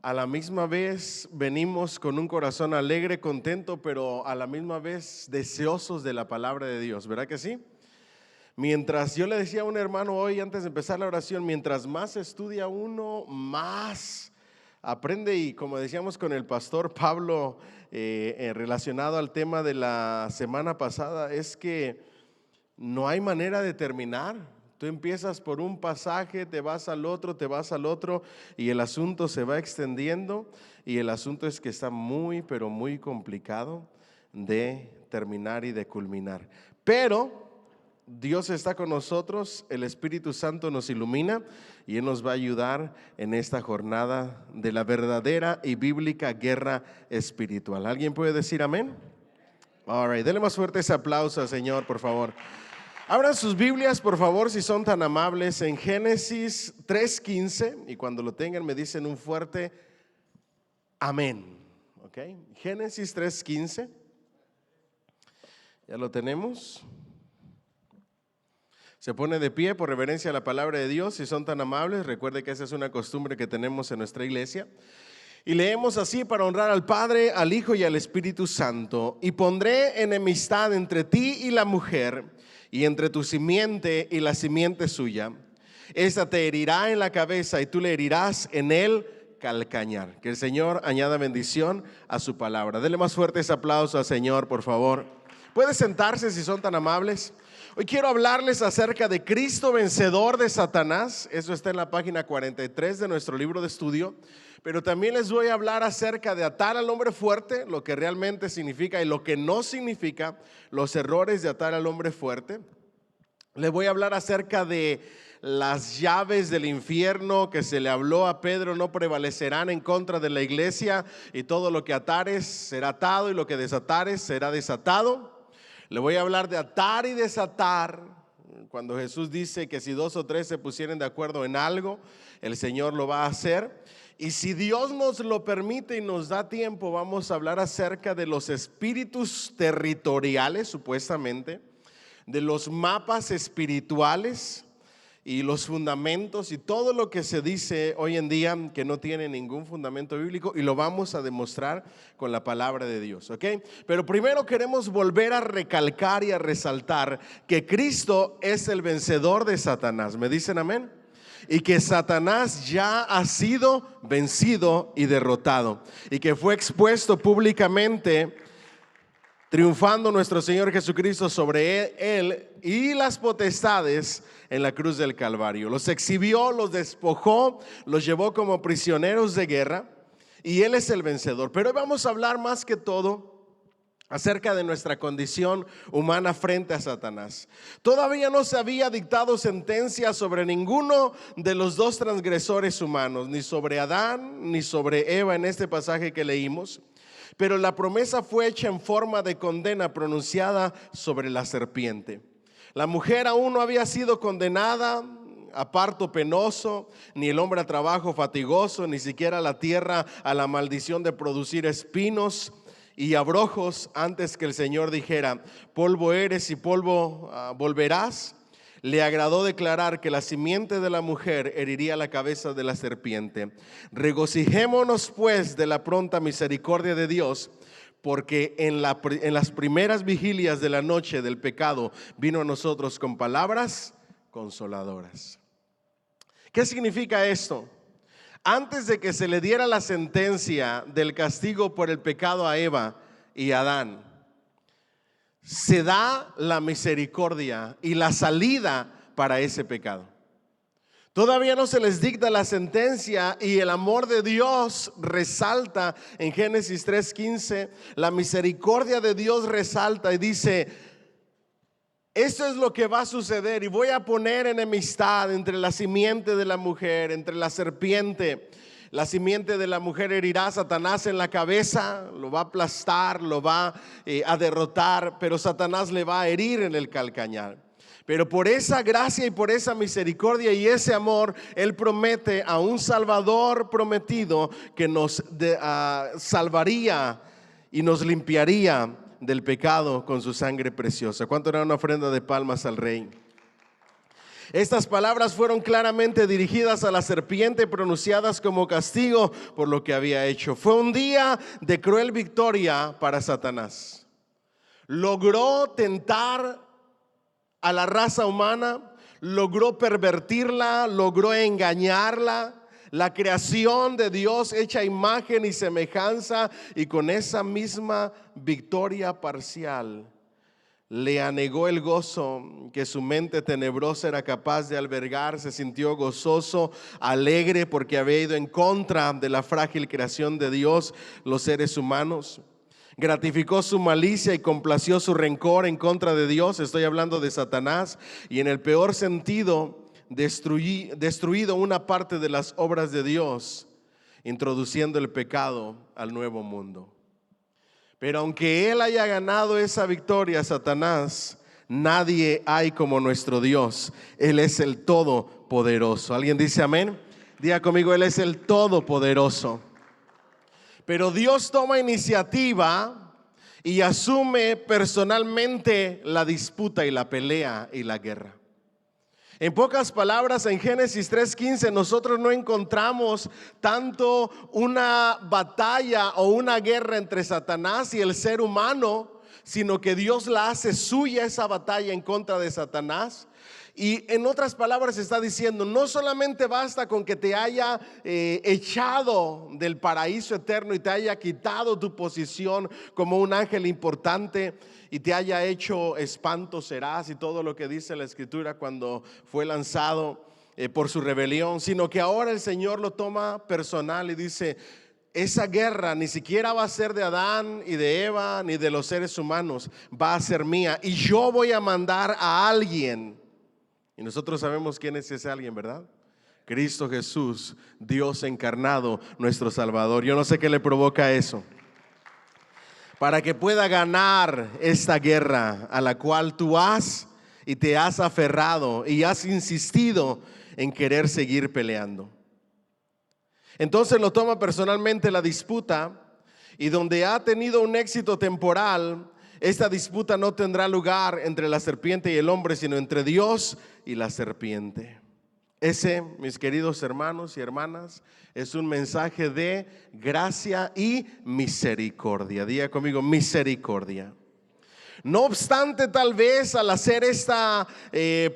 A la misma vez venimos con un corazón alegre, contento, pero a la misma vez deseosos de la palabra de Dios, ¿verdad que sí? Mientras yo le decía a un hermano hoy antes de empezar la oración, mientras más estudia uno, más aprende. Y como decíamos con el pastor Pablo, relacionado al tema de la semana pasada, es que no hay manera de terminar. Tú empiezas por un pasaje, te vas al otro, y el asunto se va extendiendo, y el asunto es que está muy, pero muy complicado de terminar y de culminar. Pero Dios está con nosotros, el Espíritu Santo nos ilumina y Él nos va a ayudar en esta jornada de la verdadera y bíblica guerra espiritual. ¿Alguien puede decir amén? All right, denle más fuerte ese aplauso al Señor, por favor. Abran sus Biblias, por favor, si son tan amables, en Génesis 3:15, y cuando lo tengan me dicen un fuerte amén. ¿Ok? Génesis 3:15. ¿Ya lo tenemos? Se pone de pie por reverencia a la palabra de Dios, si son tan amables. Recuerde que esa es una costumbre que tenemos en nuestra iglesia. Y leemos así: para honrar al Padre, al Hijo y al Espíritu Santo. Y pondré enemistad entre ti y la mujer, y entre tu simiente y la simiente suya. Esta te herirá en la cabeza y tú le herirás en el calcañar. Que el Señor añada bendición a su palabra. Denle más fuerte ese aplauso al Señor, por favor. Puede sentarse si son tan amables. Hoy quiero hablarles acerca de Cristo vencedor de Satanás. Eso está en la página 43 de nuestro libro de estudio. Pero también les voy a hablar acerca de atar al hombre fuerte, lo que realmente significa y lo que no significa, los errores de atar al hombre fuerte. Les voy a hablar acerca de las llaves del infierno que se le habló a Pedro, no prevalecerán en contra de la iglesia, y todo lo que atares será atado y lo que desatares será desatado. Le voy a hablar de atar y desatar, cuando Jesús dice que si 2 o 3 se pusieren de acuerdo en algo, el Señor lo va a hacer. Y si Dios nos lo permite y nos da tiempo, vamos a hablar acerca de los espíritus territoriales, supuestamente, de los mapas espirituales y los fundamentos y todo lo que se dice hoy en día que no tiene ningún fundamento bíblico, y lo vamos a demostrar con la palabra de Dios, ¿ok? Pero primero queremos volver a recalcar y a resaltar que Cristo es el vencedor de Satanás. ¿Me dicen amén? Y que Satanás ya ha sido vencido y derrotado, y que fue expuesto públicamente, triunfando nuestro Señor Jesucristo sobre él y las potestades en la cruz del Calvario. Los exhibió, los despojó, los llevó como prisioneros de guerra, y Él es el vencedor. Pero hoy vamos a hablar más que todo acerca de nuestra condición humana frente a Satanás. Todavía no se había dictado sentencia sobre ninguno de los dos transgresores humanos, ni sobre Adán ni sobre Eva en este pasaje que leímos. Pero la promesa fue hecha en forma de condena pronunciada sobre la serpiente. La mujer aún no había sido condenada a parto penoso, ni el hombre a trabajo fatigoso, ni siquiera la tierra a la maldición de producir espinos y abrojos, antes que el Señor dijera: polvo eres y polvo volverás. Le agradó declarar que la simiente de la mujer heriría la cabeza de la serpiente. Regocijémonos pues de la pronta misericordia de Dios, porque en las primeras vigilias de la noche del pecado vino a nosotros con palabras consoladoras. ¿Qué significa esto? Antes de que se le diera la sentencia del castigo por el pecado a Eva y Adán, se da la misericordia y la salida para ese pecado. Todavía no se les dicta la sentencia, y el amor de Dios resalta en Génesis 3:15. La misericordia de Dios resalta y dice: esto es lo que va a suceder, y voy a poner enemistad entre la simiente de la mujer, entre la serpiente. La simiente de la mujer herirá a Satanás en la cabeza, lo va a aplastar, lo va a derrotar, pero Satanás le va a herir en el calcañar. Pero por esa gracia y por esa misericordia y ese amor, Él promete a un Salvador prometido que nos salvaría y nos limpiaría del pecado con su sangre preciosa. ¿Cuánto era una ofrenda de palmas al Rey? Estas palabras fueron claramente dirigidas a la serpiente, pronunciadas como castigo por lo que había hecho. Fue un día de cruel victoria para Satanás. Logró tentar a la raza humana, logró pervertirla, logró engañarla. La creación de Dios hecha a imagen y semejanza, y con esa misma victoria parcial le anegó el gozo que su mente tenebrosa era capaz de albergar. Se sintió gozoso, alegre, porque había ido en contra de la frágil creación de Dios, los seres humanos. Gratificó su malicia y complació su rencor en contra de Dios. Estoy hablando de Satanás, y en el peor sentido, destruido una parte de las obras de Dios, introduciendo el pecado al nuevo mundo. Pero aunque él haya ganado esa victoria, Satanás, nadie hay como nuestro Dios. Él es el Todopoderoso. ¿Alguien dice amén? Diga conmigo, Él es el Todopoderoso. Pero Dios toma iniciativa y asume personalmente la disputa y la pelea y la guerra. En pocas palabras, en Génesis 3:15 nosotros no encontramos tanto una batalla o una guerra entre Satanás y el ser humano, sino que Dios la hace suya, esa batalla en contra de Satanás. Y en otras palabras está diciendo, no solamente basta con que te haya echado del paraíso eterno y te haya quitado tu posición como un ángel importante y te haya hecho espanto serás y todo lo que dice la Escritura cuando fue lanzado por su rebelión, sino que ahora el Señor lo toma personal y dice, esa guerra ni siquiera va a ser de Adán y de Eva ni de los seres humanos, va a ser mía, y yo voy a mandar a alguien. Y nosotros sabemos quién es ese alguien, ¿verdad? Cristo Jesús, Dios encarnado, nuestro Salvador. Yo no sé qué le provoca eso. Para que pueda ganar esta guerra a la cual tú has y te has aferrado y has insistido en querer seguir peleando. Entonces lo toma personalmente la disputa, y donde ha tenido un éxito temporal, esta disputa no tendrá lugar entre la serpiente y el hombre, sino entre Dios y la serpiente. Ese, mis queridos hermanos y hermanas, es un mensaje de gracia y misericordia. Diga conmigo, misericordia. No obstante, tal vez al hacer esta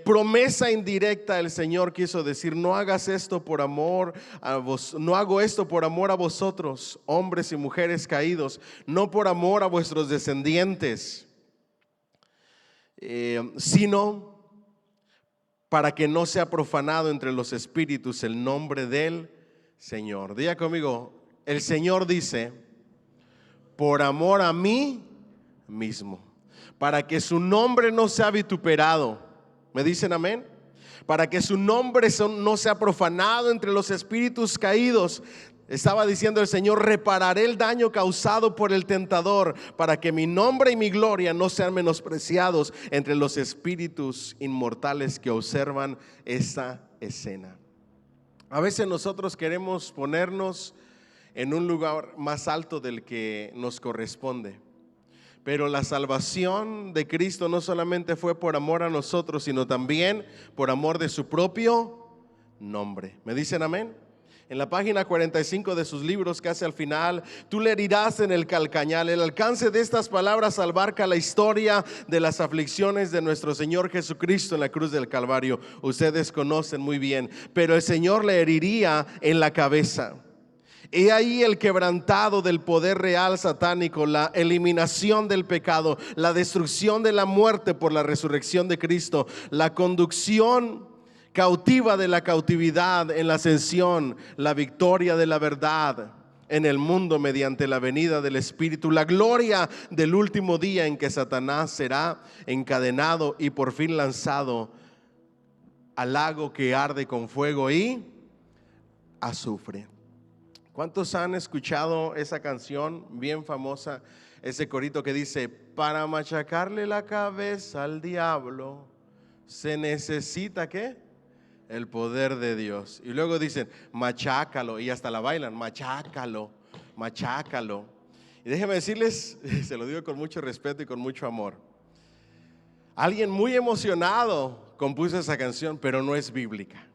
promesa indirecta, el Señor quiso decir, no hagas esto por amor a vos, no hago esto por amor a vosotros, hombres y mujeres caídos, no por amor a vuestros descendientes, sino para que no sea profanado entre los espíritus el nombre del Señor. Diga conmigo, el Señor dice, por amor a mí mismo, para que su nombre no sea vituperado. ¿Me dicen amén? Para que su nombre no sea profanado entre los espíritus caídos. Estaba diciendo el Señor, repararé el daño causado por el tentador, para que mi nombre y mi gloria no sean menospreciados entre los espíritus inmortales que observan esta escena. A veces nosotros queremos ponernos en un lugar más alto del que nos corresponde. Pero la salvación de Cristo no solamente fue por amor a nosotros, sino también por amor de su propio nombre. ¿Me dicen amén? En la página 45 de sus libros, casi al final, tú le herirás en el calcañal. El alcance de estas palabras abarca la historia de las aflicciones de nuestro Señor Jesucristo en la cruz del Calvario. Ustedes conocen muy bien, pero el Señor le heriría en la cabeza. He ahí el quebrantado del poder real satánico, la eliminación del pecado, la destrucción de la muerte por la resurrección de Cristo, la conducción cautiva de la cautividad en la ascensión, la victoria de la verdad en el mundo mediante la venida del Espíritu, la gloria del último día en que Satanás será encadenado y por fin lanzado al lago que arde con fuego y azufre. ¿Cuántos han escuchado esa canción bien famosa? Ese corito que dice, para machacarle la cabeza al diablo se necesita ¿qué? El poder de Dios. Y luego dicen, machácalo, y hasta la bailan, machácalo, machácalo. Y déjenme decirles, se lo digo con mucho respeto y con mucho amor, alguien muy emocionado compuso esa canción, pero no es bíblica.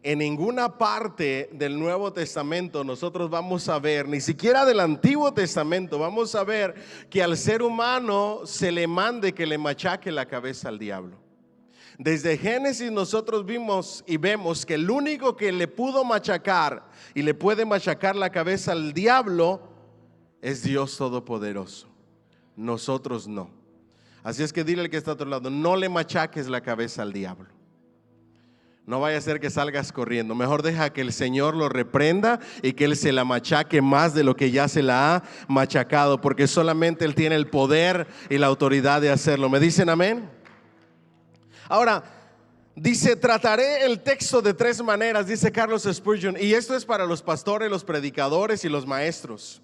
En ninguna parte del Nuevo Testamento nosotros vamos a ver, ni siquiera del Antiguo Testamento, vamos a ver que al ser humano se le mande que le machaque la cabeza al diablo. Desde Génesis nosotros vimos y vemos que el único que le pudo machacar y le puede machacar la cabeza al diablo es Dios Todopoderoso. Nosotros no. Así es que dile al que está a otro lado, no le machaques la cabeza al diablo. No vaya a ser que salgas corriendo. Mejor deja que el Señor lo reprenda y que Él se la machaque más de lo que ya se la ha machacado, porque solamente Él tiene el poder y la autoridad de hacerlo. ¿Me dicen amén? Ahora, dice, trataré el texto de tres maneras, dice Carlos Spurgeon, y esto es para los pastores, los predicadores y los maestros.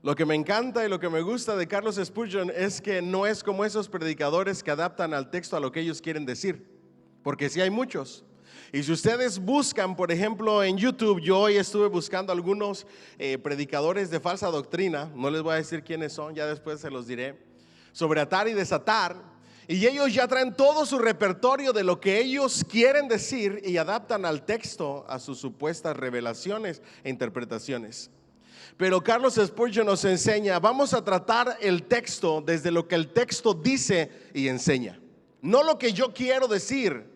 Lo que me encanta y lo que me gusta de Carlos Spurgeon es que no es como esos predicadores que adaptan al texto a lo que ellos quieren decir, porque sí hay muchos. Y si ustedes buscan, por ejemplo, en YouTube, yo hoy estuve buscando algunos predicadores de falsa doctrina, no les voy a decir quiénes son, ya después se los diré, sobre atar y desatar, y ellos ya traen todo su repertorio de lo que ellos quieren decir y adaptan al texto a sus supuestas revelaciones e interpretaciones. Pero Carlos Spurgeon nos enseña, vamos a tratar el texto desde lo que el texto dice y enseña, no lo que yo quiero decir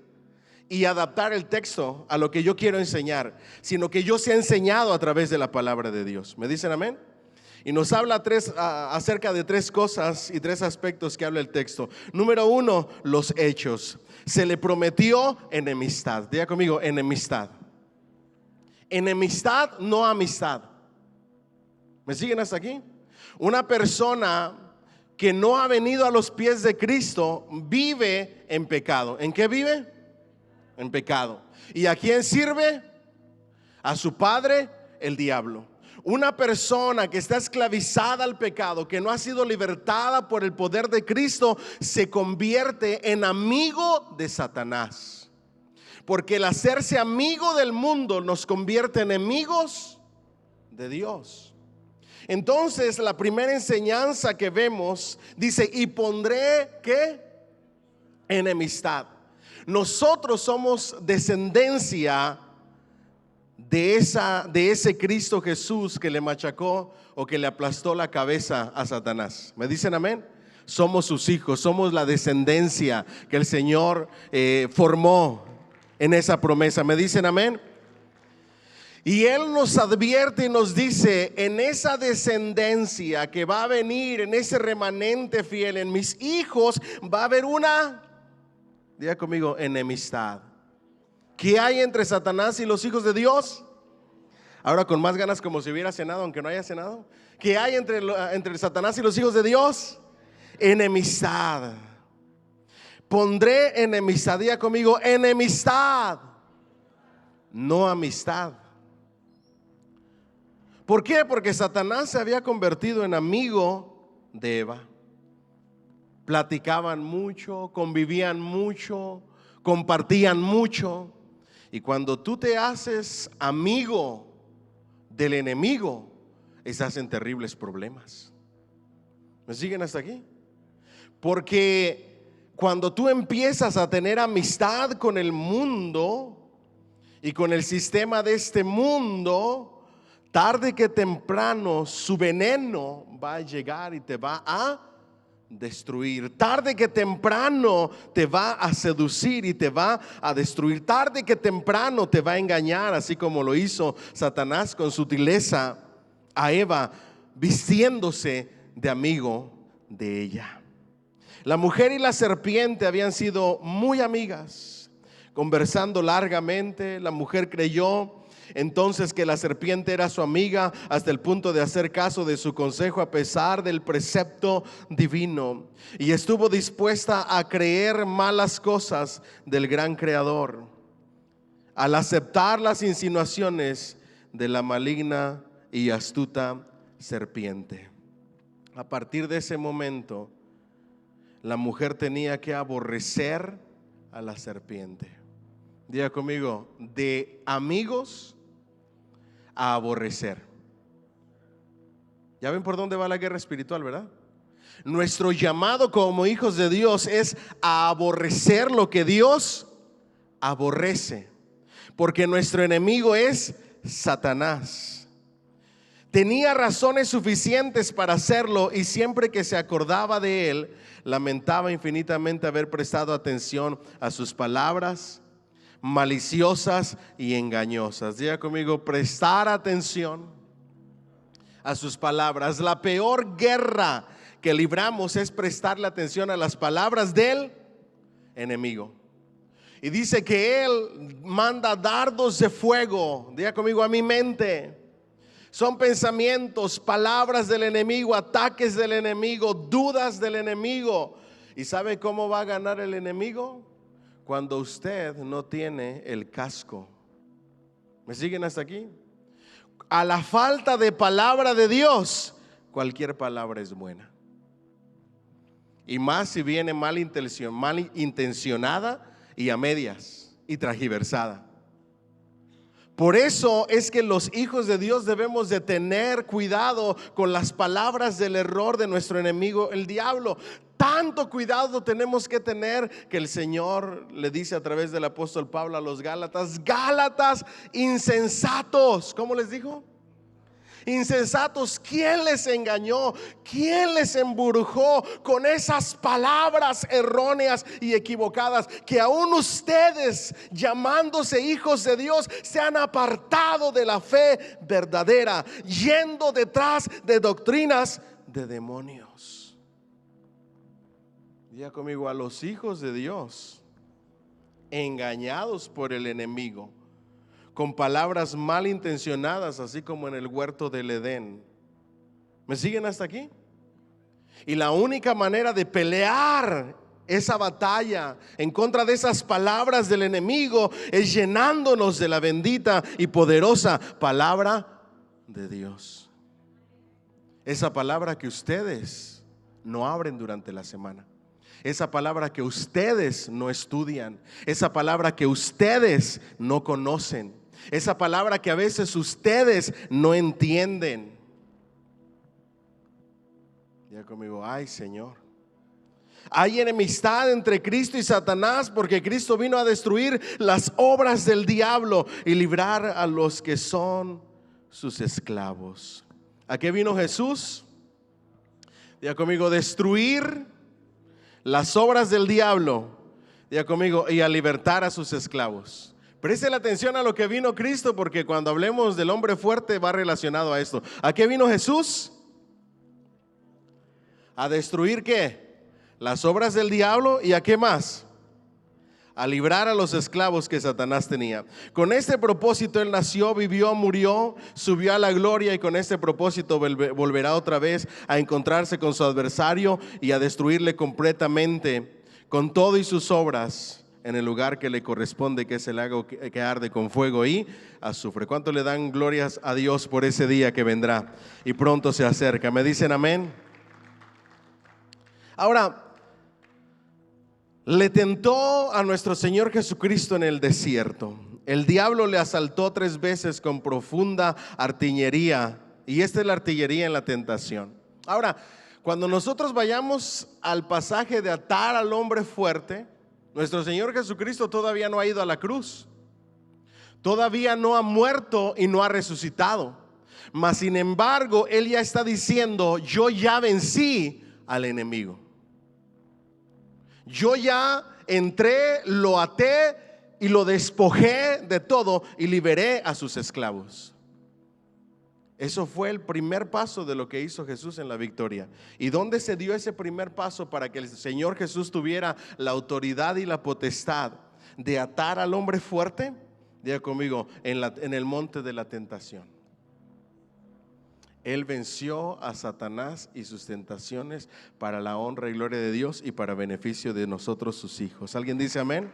y adaptar el texto a lo que yo quiero enseñar, sino que yo se ha enseñado a través de la palabra de Dios. ¿Me dicen amén? Y nos habla acerca de tres cosas y tres aspectos que habla el texto. Número uno, los hechos. Se le prometió enemistad. Diga conmigo, enemistad. Enemistad, no amistad. ¿Me siguen hasta aquí? Una persona que no ha venido a los pies de Cristo vive en pecado. ¿En qué vive? En pecado. ¿Y a quién sirve? A su padre, el diablo. Una persona que está esclavizada al pecado, que no ha sido libertada por el poder de Cristo, se convierte en amigo de Satanás. Porque el hacerse amigo del mundo nos convierte en enemigos de Dios. Entonces la primera enseñanza que vemos dice, y pondré ¿qué? Enemistad. Nosotros somos descendencia de ese Cristo Jesús que le machacó o que le aplastó la cabeza a Satanás. ¿Me dicen amén? Somos sus hijos, somos la descendencia que el Señor formó en esa promesa. ¿Me dicen amén? Y Él nos advierte y nos dice, en esa descendencia que va a venir, en ese remanente fiel, en mis hijos, va a haber una, diga conmigo, enemistad. ¿Qué hay entre Satanás y los hijos de Dios? Ahora con más ganas como si hubiera cenado, aunque no haya cenado. ¿Qué hay entre Satanás y los hijos de Dios? Enemistad. Pondré enemistad, diga conmigo, enemistad, no amistad. ¿Por qué? Porque Satanás se había convertido en amigo de Eva. Platicaban mucho, convivían mucho, compartían mucho. Y cuando tú te haces amigo del enemigo, estás en terribles problemas. ¿Me siguen hasta aquí? Porque cuando tú empiezas a tener amistad con el mundo y con el sistema de este mundo, tarde que temprano su veneno va a llegar y te va a destruir. Tarde que temprano te va a seducir y te va a destruir. Tarde que temprano te va a engañar, así como lo hizo Satanás con sutileza a Eva, vistiéndose de amigo de ella. La mujer y la serpiente habían sido muy amigas, conversando largamente. La mujer creyó entonces que la serpiente era su amiga hasta el punto de hacer caso de su consejo a pesar del precepto divino, y estuvo dispuesta a creer malas cosas del gran creador al aceptar las insinuaciones de la maligna y astuta serpiente. A partir de ese momento, la mujer tenía que aborrecer a la serpiente. Diga conmigo, de amigos a aborrecer. Ya ven por dónde va la guerra espiritual, ¿verdad? Nuestro llamado como hijos de Dios es a aborrecer lo que Dios aborrece, porque nuestro enemigo es Satanás. Tenía razones suficientes para hacerlo y siempre que se acordaba de él, lamentaba infinitamente haber prestado atención a sus palabras maliciosas y engañosas. Diga conmigo, prestar atención a sus palabras. La peor guerra que libramos es prestarle atención a las palabras del enemigo. Y dice que él manda dardos de fuego, diga conmigo, a mi mente. Son pensamientos, palabras del enemigo, ataques del enemigo, dudas del enemigo. ¿Y sabe cómo va a ganar el enemigo? Cuando usted no tiene el casco. ¿Me siguen hasta aquí? A la falta de palabra de Dios, cualquier palabra es buena. Y más si viene mal intencionada y a medias y transgiversada. Por eso es que los hijos de Dios debemos de tener cuidado con las palabras del error de nuestro enemigo, el diablo. Tanto cuidado tenemos que tener que el Señor le dice a través del apóstol Pablo a los Gálatas: Gálatas insensatos. ¿Cómo les dijo? Insensatos. ¿Quién les engañó? ¿Quién les embrujó con esas palabras erróneas y equivocadas? Que aún ustedes, llamándose hijos de Dios, se han apartado de la fe verdadera, yendo detrás de doctrinas de demonios. Diga conmigo, a los hijos de Dios engañados por el enemigo con palabras malintencionadas, así como en el huerto del Edén. ¿Me siguen hasta aquí? Y la única manera de pelear esa batalla en contra de esas palabras del enemigo es llenándonos de la bendita y poderosa palabra de Dios. Esa palabra que ustedes no abren durante la semana. Esa palabra que ustedes no estudian. Esa palabra que ustedes no conocen. Esa palabra que a veces ustedes no entienden. Diga conmigo, ay Señor. Hay enemistad entre Cristo y Satanás porque Cristo vino a destruir las obras del diablo y librar a los que son sus esclavos. ¿A qué vino Jesús? Diga conmigo, destruir las obras del diablo. Diga conmigo, y a libertar a sus esclavos. Preste la atención a lo que vino Cristo, porque cuando hablemos del hombre fuerte va relacionado a esto. ¿A qué vino Jesús? ¿A destruir qué? Las obras del diablo. ¿Y a qué más? A librar a los esclavos que Satanás tenía. Con este propósito Él nació, vivió, murió, subió a la gloria, y con este propósito volverá otra vez a encontrarse con su adversario y a destruirle completamente con todo y sus obras en el lugar que le corresponde, que es el lago que arde con fuego y azufre. ¿Cuánto le dan glorias a Dios por ese día que vendrá y pronto se acerca? ¿Me dicen amén? Ahora, le tentó a nuestro Señor Jesucristo en el desierto. El diablo le asaltó 3 veces con profunda artillería, y esta es la artillería en la tentación. Ahora, cuando nosotros vayamos al pasaje de atar al hombre fuerte, nuestro Señor Jesucristo todavía no ha ido a la cruz, todavía no ha muerto y no ha resucitado. Mas sin embargo, Él ya está diciendo: yo ya vencí al enemigo. Yo ya entré, lo até y lo despojé de todo y liberé a sus esclavos. Eso fue el primer paso de lo que hizo Jesús en la victoria. ¿Y dónde se dio ese primer paso para que el Señor Jesús tuviera la autoridad y la potestad de atar al hombre fuerte? Diga conmigo, en el monte de la tentación. Él venció a Satanás y sus tentaciones para la honra y gloria de Dios y para beneficio de nosotros, sus hijos. ¿Alguien dice amén?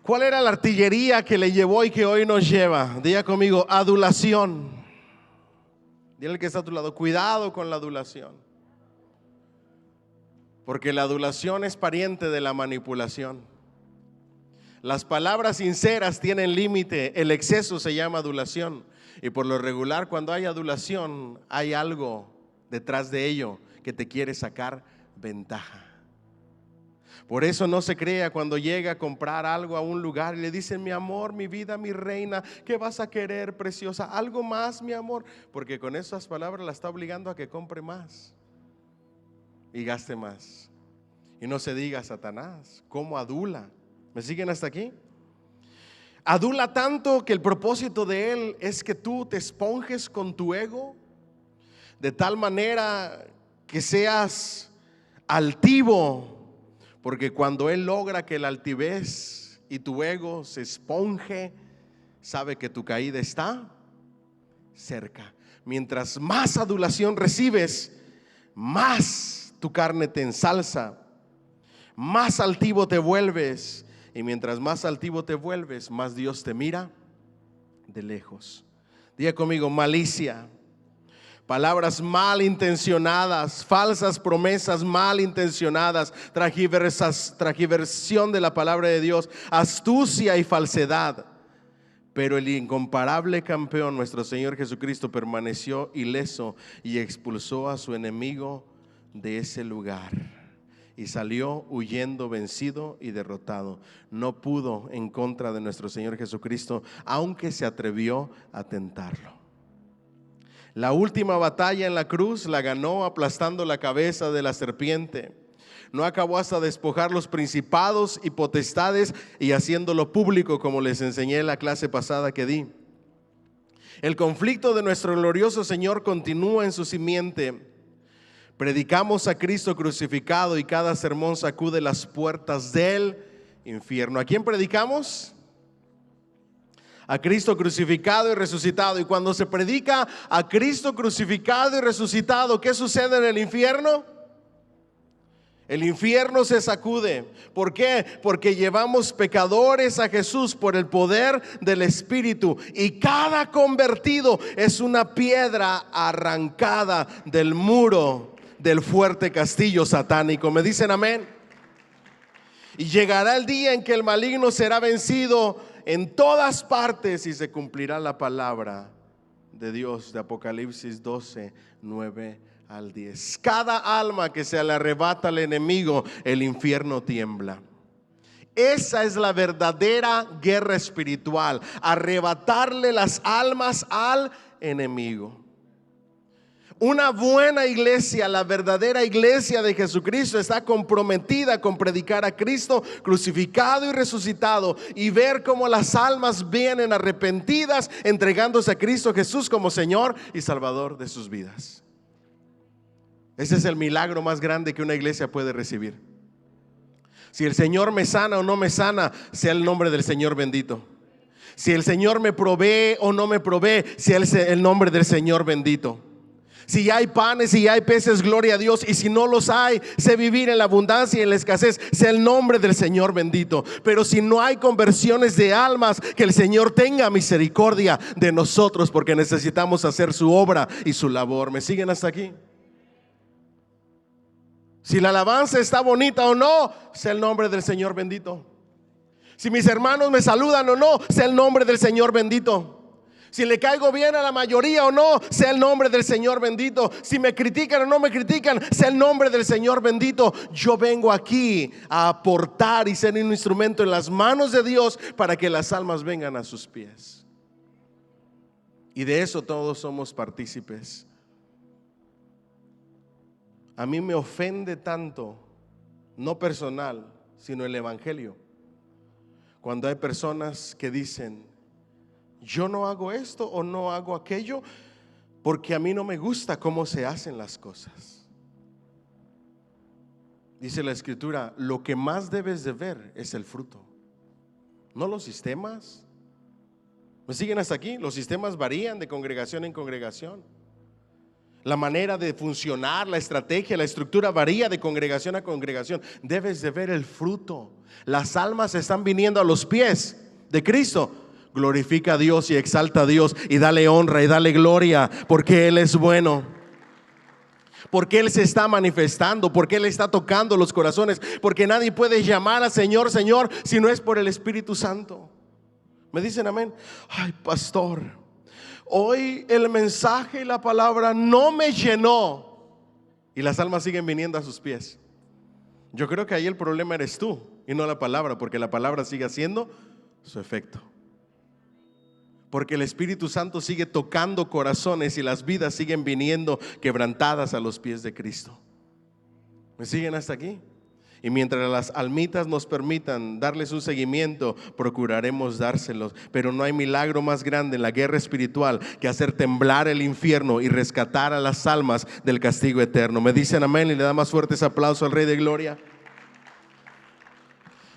¿Cuál era la artillería que le llevó y que hoy nos lleva? Diga conmigo, adulación. Dile al que está a tu lado, cuidado con la adulación. Porque la adulación es pariente de la manipulación. Las palabras sinceras tienen límite, el exceso se llama adulación. Y por lo regular, cuando hay adulación, hay algo detrás de ello que te quiere sacar ventaja. Por eso no se crea cuando llega a comprar algo a un lugar y le dicen: mi amor, mi vida, mi reina, ¿qué vas a querer, preciosa? ¿Algo más, mi amor? Porque con esas palabras la está obligando a que compre más y gaste más. Y no se diga Satanás, ¿cómo adula? ¿Me siguen hasta aquí? Adula tanto que el propósito de él es que tú te esponjes con tu ego, de tal manera que seas altivo. Porque cuando él logra que la altivez y tu ego se esponje, sabe que tu caída está cerca. Mientras más adulación recibes, más tu carne te ensalza, más altivo te vuelves. Y mientras más altivo te vuelves, más Dios te mira de lejos. Diga conmigo: malicia. Palabras malintencionadas, falsas promesas malintencionadas, transgiversión de la palabra de Dios, astucia y falsedad. Pero el incomparable campeón, nuestro Señor Jesucristo, permaneció ileso y expulsó a su enemigo de ese lugar. Y salió huyendo, vencido y derrotado. No pudo en contra de nuestro Señor Jesucristo, aunque se atrevió a tentarlo. La última batalla en la cruz la ganó aplastando la cabeza de la serpiente. No acabó hasta despojar los principados y potestades y haciéndolo público, como les enseñé en la clase pasada que di. El conflicto de nuestro glorioso Señor continúa en su simiente. Predicamos a Cristo crucificado y cada sermón sacude las puertas del infierno. ¿A quién predicamos? A Cristo crucificado y resucitado. Y cuando se predica a Cristo crucificado y resucitado, ¿qué sucede en el infierno? El infierno se sacude. ¿Por qué? Porque llevamos pecadores a Jesús por el poder del Espíritu. Y cada convertido es una piedra arrancada del muro del fuerte castillo satánico. ¿Me dicen amén? Y llegará el día en que el maligno será vencido en todas partes y se cumplirá la palabra de Dios de Apocalipsis 12, 9 al 10. Cada alma que se le arrebata al enemigo, el infierno tiembla. Esa es la verdadera guerra espiritual, arrebatarle las almas al enemigo. Una buena iglesia, la verdadera iglesia de Jesucristo, está comprometida con predicar a Cristo crucificado y resucitado y ver cómo las almas vienen arrepentidas, entregándose a Cristo Jesús como Señor y Salvador de sus vidas. Ese es el milagro más grande que una iglesia puede recibir. Si el Señor me sana o no me sana, sea el nombre del Señor bendito. Si el Señor me provee o no me provee, sea el nombre del Señor bendito. Si hay panes y hay peces, gloria a Dios. Y si no los hay, sé vivir en la abundancia y en la escasez, sea el nombre del Señor bendito. Pero si no hay conversiones de almas, que el Señor tenga misericordia de nosotros, porque necesitamos hacer su obra y su labor. ¿Me siguen hasta aquí? Si la alabanza está bonita o no, sea el nombre del Señor bendito. Si mis hermanos me saludan o no, sea el nombre del Señor bendito. Si le caigo bien a la mayoría o no, sea el nombre del Señor bendito. Si me critican o no me critican, sea el nombre del Señor bendito. Yo vengo aquí a aportar y ser un instrumento en las manos de Dios para que las almas vengan a sus pies. Y de eso todos somos partícipes. A mí me ofende tanto, no personal, sino el evangelio, cuando hay personas que dicen: yo no hago esto o no hago aquello porque a mí no me gusta cómo se hacen las cosas. Dice la Escritura: lo que más debes de ver es el fruto, no los sistemas. ¿Me siguen hasta aquí? Los sistemas varían de congregación en congregación. La manera de funcionar, la estrategia, la estructura varía de congregación a congregación. Debes de ver el fruto. Las almas están viniendo a los pies de Cristo. Glorifica a Dios y exalta a Dios y dale honra y dale gloria, porque Él es bueno, porque Él se está manifestando, porque Él está tocando los corazones, porque nadie puede llamar al Señor, Señor, si no es por el Espíritu Santo. ¿Me dicen amén? Ay, pastor, hoy el mensaje y la palabra no me llenó. y las almas siguen viniendo a sus pies. Yo creo que ahí el problema eres tú y no la palabra, porque la palabra sigue haciendo su efecto. Porque el Espíritu Santo sigue tocando corazones y las vidas siguen viniendo quebrantadas a los pies de Cristo. ¿Me siguen hasta aquí? Y mientras las almitas nos permitan darles un seguimiento, procuraremos dárselos. Pero no hay milagro más grande en la guerra espiritual que hacer temblar el infierno y rescatar a las almas del castigo eterno. ¿Me dicen amén? Y le da más fuertes aplausos al Rey de Gloria.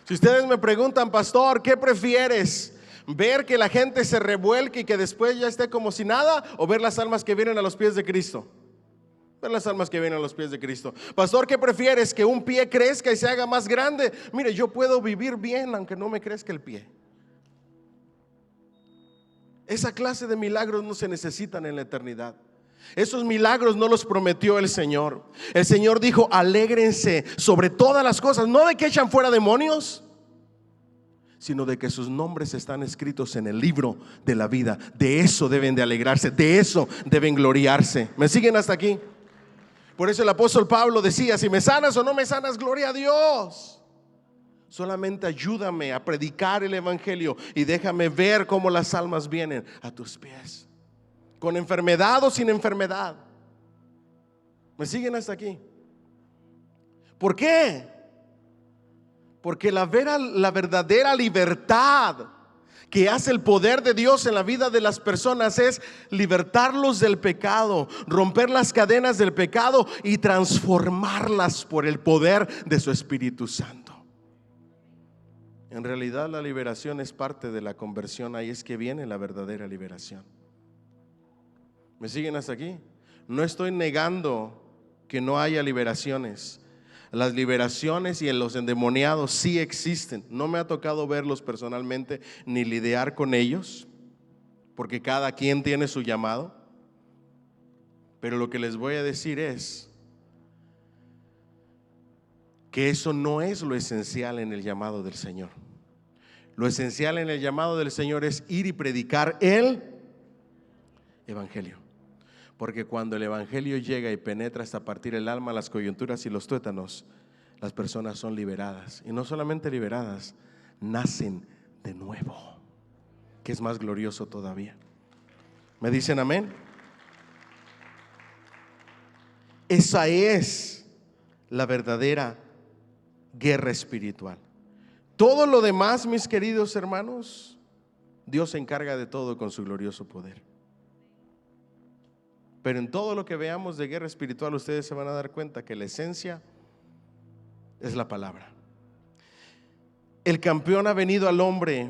Si ustedes me preguntan, pastor, ¿qué prefieres? ¿Ver que la gente se revuelque y que después ya esté como si nada? ¿O ver las almas que vienen a los pies de Cristo? Ver las almas que vienen a los pies de Cristo. Pastor, ¿qué prefieres? ¿Que un pie crezca y se haga más grande? Mire, yo puedo vivir bien aunque no me crezca el pie. Esa clase de milagros no se necesitan en la eternidad. Esos milagros no los prometió el Señor. El Señor dijo, alégrense sobre todas las cosas, no de que echan fuera demonios, sino de que sus nombres están escritos en el libro de la vida. De eso deben de alegrarse, de eso deben gloriarse. ¿Me siguen hasta aquí? Por eso el apóstol Pablo decía, si me sanas o no me sanas, gloria a Dios. Solamente ayúdame a predicar el evangelio y déjame ver cómo las almas vienen a tus pies, con enfermedad o sin enfermedad. ¿Me siguen hasta aquí? ¿Por qué? Porque la verdadera libertad que hace el poder de Dios en la vida de las personas es libertarlos del pecado, romper las cadenas del pecado y transformarlas por el poder de su Espíritu Santo. En realidad la liberación es parte de la conversión. Ahí es que viene la verdadera liberación. ¿Me siguen hasta aquí? No estoy negando que no haya liberaciones. Las liberaciones y en los endemoniados sí existen. No me ha tocado verlos personalmente ni lidiar con ellos, porque cada quien tiene su llamado. Pero lo que les voy a decir es que eso no es lo esencial en el llamado del Señor. Lo esencial en el llamado del Señor es ir y predicar el evangelio. Porque cuando el evangelio llega y penetra hasta partir el alma, las coyunturas y los tuétanos, las personas son liberadas. Y no solamente liberadas, nacen de nuevo, que es más glorioso todavía. ¿Me dicen amén? Esa es la verdadera guerra espiritual. Todo lo demás, mis queridos hermanos, Dios se encarga de todo con su glorioso poder. Pero en todo lo que veamos de guerra espiritual, ustedes se van a dar cuenta que la esencia es la palabra. El campeón ha venido al hombre.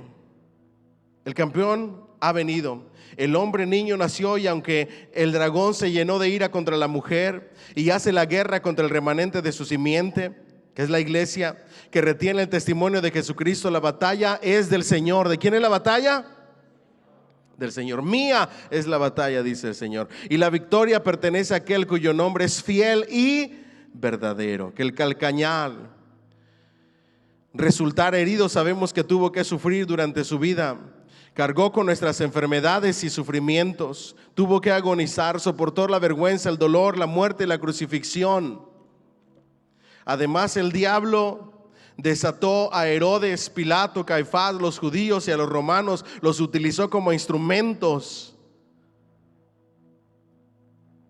El campeón ha venido. El hombre niño nació, y aunque el dragón se llenó de ira contra la mujer y hace la guerra contra el remanente de su simiente, que es la iglesia, que retiene el testimonio de Jesucristo, la batalla es del Señor. ¿De quién es la batalla? Del Señor. Mía es la batalla, dice el Señor, y la victoria pertenece a aquel cuyo nombre es fiel y verdadero. Que el calcañal resultara herido, sabemos que tuvo que sufrir durante su vida. Cargó con nuestras enfermedades y sufrimientos, tuvo que agonizar, soportó la vergüenza, el dolor, la muerte y la crucifixión. Además, el diablo desató a Herodes, Pilato, Caifás, los judíos y a los romanos, los utilizó como instrumentos.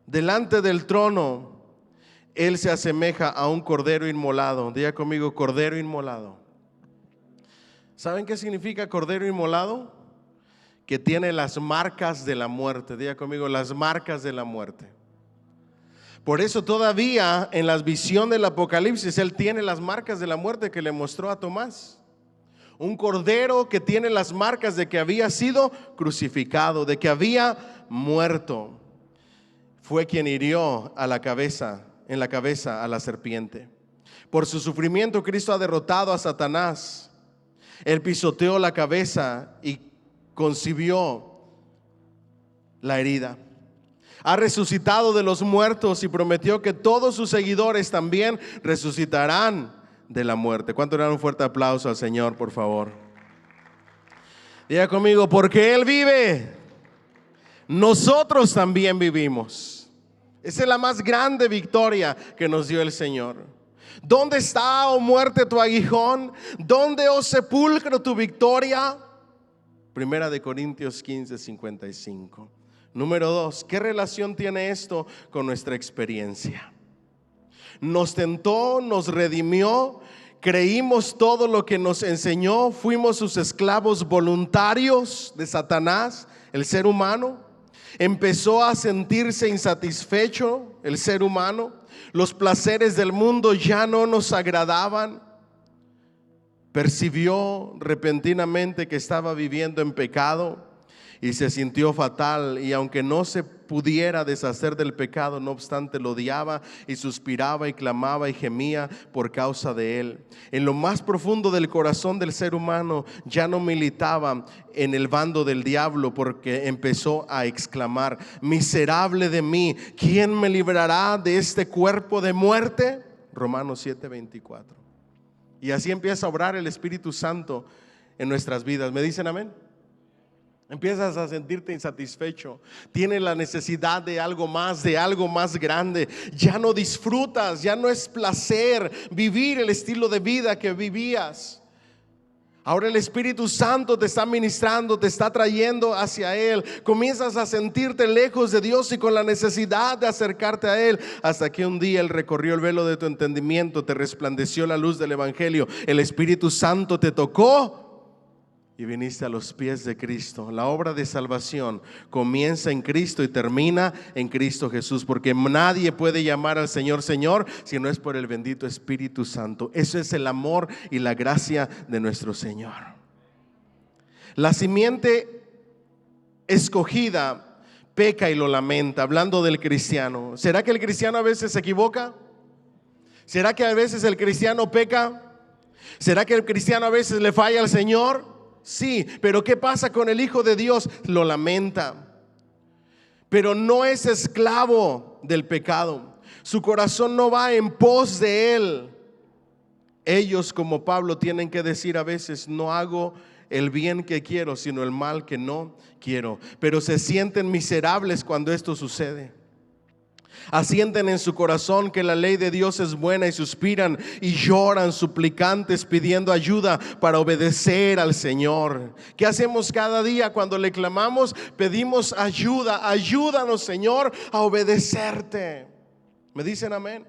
Delante del trono, Él se asemeja a un cordero inmolado. Diga conmigo, cordero inmolado. ¿Saben qué significa cordero inmolado? Que tiene las marcas de la muerte. Diga conmigo, las marcas de la muerte. Por eso todavía en la visión del Apocalipsis Él tiene las marcas de la muerte que le mostró a Tomás. Un cordero que tiene las marcas de que había sido crucificado, de que había muerto. Fue quien hirió en la cabeza a la serpiente. Por su sufrimiento Cristo ha derrotado a Satanás. Él pisoteó la cabeza y concibió la herida. Ha resucitado de los muertos y prometió que todos sus seguidores también resucitarán de la muerte. ¿Cuánto le dan un fuerte aplauso al Señor, por favor? Diga conmigo, porque Él vive, nosotros también vivimos. Esa es la más grande victoria que nos dio el Señor. ¿Dónde está, oh muerte, tu aguijón? ¿Dónde, oh sepulcro, tu victoria? Primera de Corintios 15:55. Número 2, ¿qué relación tiene esto con nuestra experiencia? Nos tentó, nos redimió, creímos todo lo que nos enseñó, fuimos sus esclavos voluntarios de Satanás, el ser humano. Empezó a sentirse insatisfecho el ser humano. Los placeres del mundo ya no nos agradaban. Percibió repentinamente que estaba viviendo en pecado y se sintió fatal, y aunque no se pudiera deshacer del pecado, no obstante lo odiaba y suspiraba y clamaba y gemía por causa de él. En lo más profundo del corazón del ser humano ya no militaba en el bando del diablo, porque empezó a exclamar: miserable de mí, ¿quién me librará de este cuerpo de muerte? Romanos 7:24. Y así empieza a obrar el Espíritu Santo en nuestras vidas. ¿Me dicen amén? Empiezas a sentirte insatisfecho, tienes la necesidad de algo más grande. Ya no disfrutas, ya no es placer vivir el estilo de vida que vivías. Ahora el Espíritu Santo te está ministrando, te está trayendo hacia Él. Comienzas a sentirte lejos de Dios y con la necesidad de acercarte a Él, hasta que un día Él recorrió el velo de tu entendimiento, te resplandeció la luz del Evangelio, el Espíritu Santo te tocó y viniste a los pies de Cristo. La obra de salvación comienza en Cristo y termina en Cristo Jesús, porque nadie puede llamar al Señor Señor si no es por el bendito Espíritu Santo. Eso es el amor y la gracia de nuestro Señor. La simiente escogida peca y lo lamenta. Hablando del cristiano, ¿será que el cristiano a veces se equivoca? ¿Será que a veces el cristiano peca? ¿Será que el cristiano a veces le falla al Señor? Sí, pero ¿qué pasa con el Hijo de Dios? Lo lamenta, pero no es esclavo del pecado. Su corazón no va en pos de él. Ellos, como Pablo, tienen que decir a veces: no hago el bien que quiero, sino el mal que no quiero. Pero se sienten miserables cuando esto sucede. Asienten en su corazón que la ley de Dios es buena y suspiran y lloran suplicantes pidiendo ayuda para obedecer al Señor. ¿Qué hacemos cada día cuando le clamamos? Pedimos ayuda. Ayúdanos, Señor, a obedecerte. ¿Me dicen amén?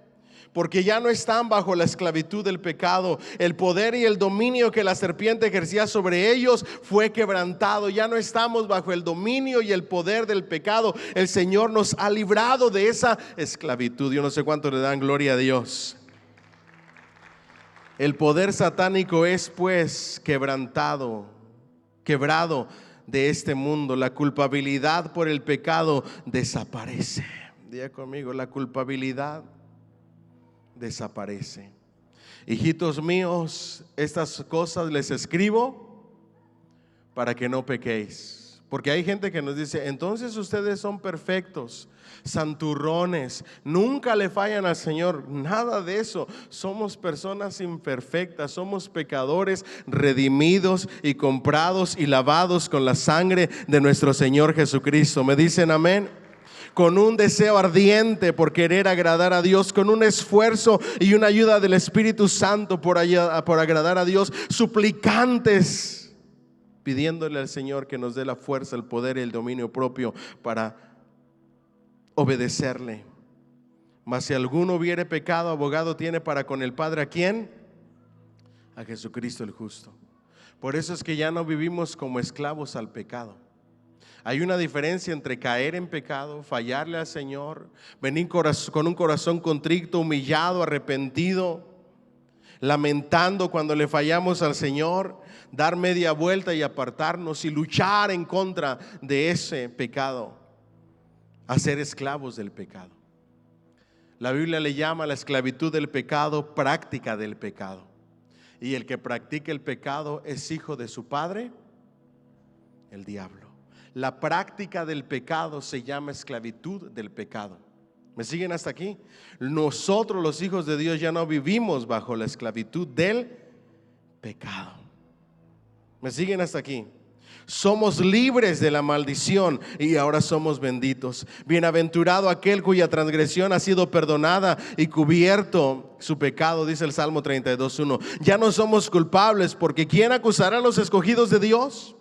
Porque ya no están bajo la esclavitud del pecado. El poder y el dominio que la serpiente ejercía sobre ellos fue quebrantado. Ya no estamos bajo el dominio y el poder del pecado. El Señor nos ha librado de esa esclavitud. Yo no sé cuánto le dan gloria a Dios. El poder satánico es pues quebrado de este mundo. La culpabilidad por el pecado desaparece. Diga conmigo: la culpabilidad desaparece. Hijitos míos, estas cosas les escribo para que no pequéis. Porque hay gente que nos dice: entonces ustedes son perfectos, santurrones, nunca le fallan al Señor. Nada de eso. Somos personas imperfectas, somos pecadores redimidos y comprados y lavados con la sangre de nuestro Señor Jesucristo. ¿Me dicen amén? Con un deseo ardiente por querer agradar a Dios, con un esfuerzo y una ayuda del Espíritu Santo por agradar a Dios, suplicantes, pidiéndole al Señor que nos dé la fuerza, el poder y el dominio propio para obedecerle. Mas si alguno hubiere pecado, abogado tiene para con el Padre. ¿A quién? A Jesucristo el justo. Por eso es que ya no vivimos como esclavos al pecado. Hay una diferencia entre caer en pecado, fallarle al Señor, venir con un corazón contrito, humillado, arrepentido, lamentando cuando le fallamos al Señor, dar media vuelta y apartarnos y luchar en contra de ese pecado, a ser esclavos del pecado. La Biblia le llama a la esclavitud del pecado práctica del pecado. Y el que practica el pecado es hijo de su padre, el diablo. La práctica del pecado se llama esclavitud del pecado. ¿Me siguen hasta aquí? Nosotros, los hijos de Dios, ya no vivimos bajo la esclavitud del pecado. ¿Me siguen hasta aquí? Somos libres de la maldición y ahora somos benditos. Bienaventurado aquel cuya transgresión ha sido perdonada y cubierto su pecado, dice el Salmo 32:1. Ya no somos culpables, porque ¿quién acusará a los escogidos de Dios?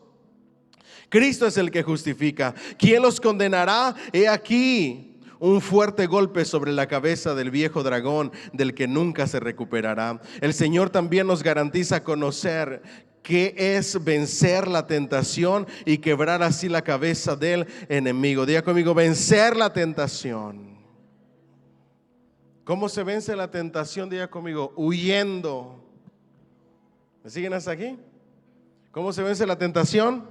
Cristo es el que justifica. ¿Quién los condenará? He aquí un fuerte golpe sobre la cabeza del viejo dragón, del que nunca se recuperará. El Señor también nos garantiza conocer qué es vencer la tentación y quebrar así la cabeza del enemigo. Diga conmigo: vencer la tentación. ¿Cómo se vence la tentación? Diga conmigo: huyendo. ¿Me siguen hasta aquí? ¿Cómo se vence la tentación?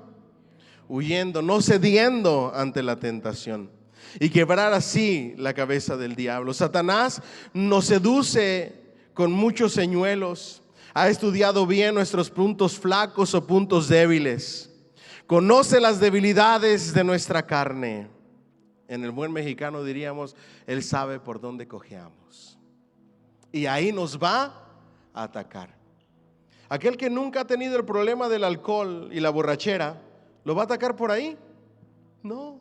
Huyendo, no cediendo ante la tentación, y quebrar así la cabeza del diablo. Satanás nos seduce con muchos señuelos. Ha estudiado bien nuestros puntos flacos o puntos débiles. Conoce las debilidades de nuestra carne. En el buen mexicano diríamos: él sabe por dónde cojeamos. Y ahí nos va a atacar. Aquel que nunca ha tenido el problema del alcohol y la borrachera, ¿lo va a atacar por ahí? No.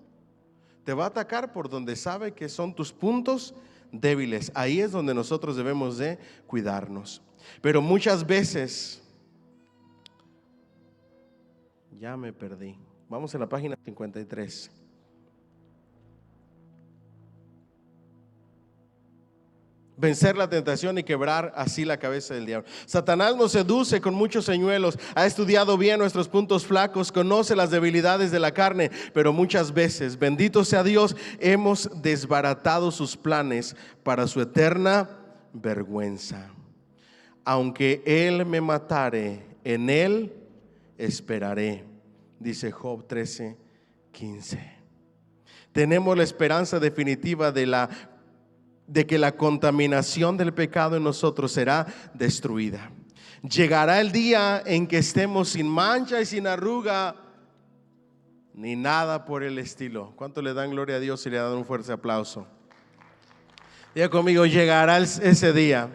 Te va a atacar por donde sabe que son tus puntos débiles. Ahí es donde nosotros debemos de cuidarnos. Pero muchas veces, ya me perdí. Vamos a la página 53. Vencer la tentación y quebrar así la cabeza del diablo. Satanás nos seduce con muchos señuelos. Ha estudiado bien nuestros puntos flacos, conoce las debilidades de la carne, pero muchas veces, bendito sea Dios, hemos desbaratado sus planes para su eterna vergüenza. Aunque él me matare, en él esperaré, dice Job 13:15. Tenemos la esperanza definitiva de que la contaminación del pecado en nosotros será destruida. Llegará el día en que estemos sin mancha y sin arruga, ni nada por el estilo. ¿Cuánto le dan gloria a Dios y le dan un fuerte aplauso? Diga conmigo: llegará ese día.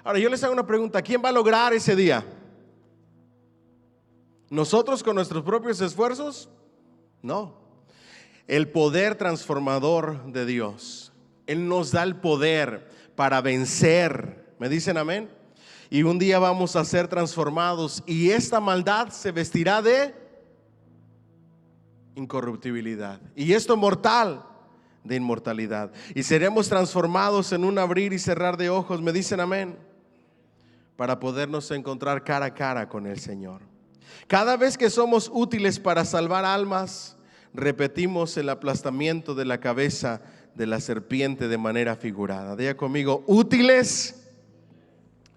Ahora yo les hago una pregunta: ¿quién va a lograr ese día? ¿Nosotros con nuestros propios esfuerzos? No. El poder transformador de Dios. Él nos da el poder para vencer. ¿Me dicen amén? Y un día vamos a ser transformados y esta maldad se vestirá de incorruptibilidad y esto mortal de inmortalidad, y seremos transformados en un abrir y cerrar de ojos. ¿Me dicen amén? Para podernos encontrar cara a cara con el Señor. Cada vez que somos útiles para salvar almas, repetimos el aplastamiento de la cabeza de la serpiente de manera figurada. Diga conmigo: útiles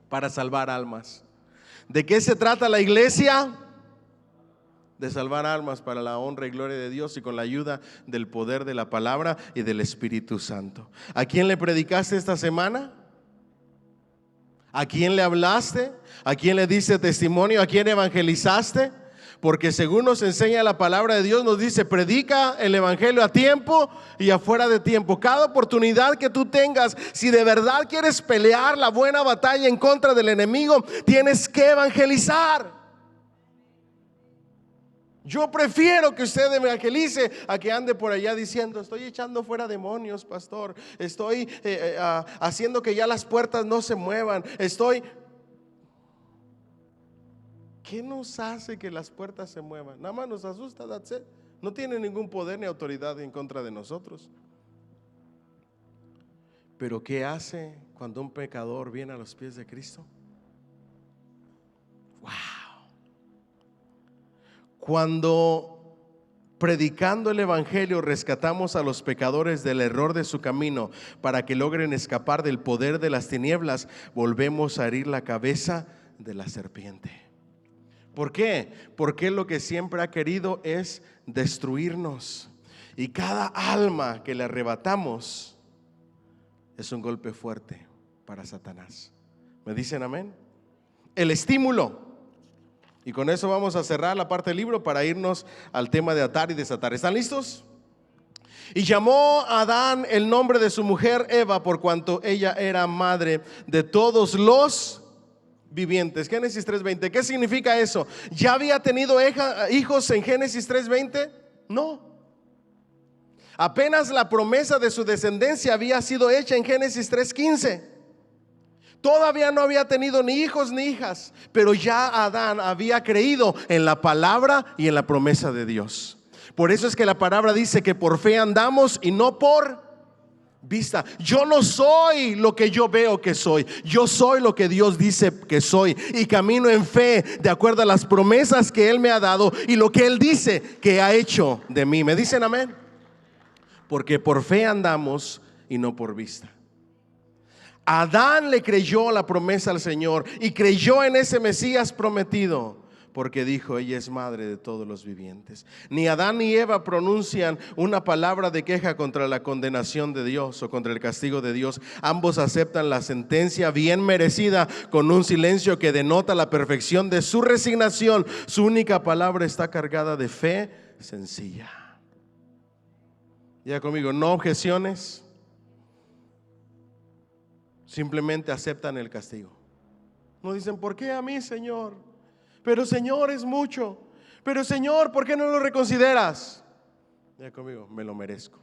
para salvar almas. ¿De qué se trata la iglesia? De salvar almas para la honra y gloria de Dios y con la ayuda del poder de la palabra y del Espíritu Santo. ¿A quién le predicaste esta semana? ¿A quién le hablaste? ¿A quién le diste testimonio? ¿A quién evangelizaste? Porque según nos enseña la palabra de Dios, nos dice: predica el evangelio a tiempo y afuera de tiempo. Cada oportunidad que tú tengas, si de verdad quieres pelear la buena batalla en contra del enemigo, tienes que evangelizar. Yo prefiero que usted evangelice a que ande por allá diciendo: estoy echando fuera demonios, pastor, estoy haciendo que ya las puertas no se muevan, ¿Qué nos hace que las puertas se muevan? Nada más nos asusta, that's it. No tiene ningún poder ni autoridad en contra de nosotros. Pero ¿qué hace cuando un pecador viene a los pies de Cristo? ¡Wow! Cuando predicando el evangelio rescatamos a los pecadores del error de su camino para que logren escapar del poder de las tinieblas, volvemos a herir la cabeza de la serpiente. ¿Por qué? Porque lo que siempre ha querido es destruirnos, y cada alma que le arrebatamos es un golpe fuerte para Satanás. ¿Me dicen amén? El estímulo. Y con eso vamos a cerrar la parte del libro para irnos al tema de atar y desatar. ¿Están listos? Y llamó a Adán el nombre de su mujer Eva, por cuanto ella era madre de todos los vivientes. Génesis 3:20. ¿Qué significa eso? ¿Ya había tenido hijos en Génesis 3:20? No. Apenas la promesa de su descendencia había sido hecha en Génesis 3:15. Todavía no había tenido ni hijos ni hijas, pero ya Adán había creído en la palabra y en la promesa de Dios. Por eso es que la palabra dice que por fe andamos y no por vista. Yo no soy lo que yo veo que soy. Yo soy lo que Dios dice que soy, y camino en fe de acuerdo a las promesas que Él me ha dado y lo que Él dice que ha hecho de mí. ¿Me dicen amén? Porque por fe andamos y no por vista. Adán le creyó la promesa al Señor y creyó en ese Mesías prometido, porque dijo: ella es madre de todos los vivientes. Ni Adán ni Eva pronuncian una palabra de queja contra la condenación de Dios o contra el castigo de Dios. Ambos aceptan la sentencia bien merecida con un silencio que denota la perfección de su resignación. Su única palabra está cargada de fe sencilla. Ya conmigo, no objeciones, simplemente aceptan el castigo. No dicen: ¿por qué a mí, Señor? Pero Señor, es mucho. Pero Señor, ¿por qué no lo reconsideras? Ya conmigo, me lo merezco.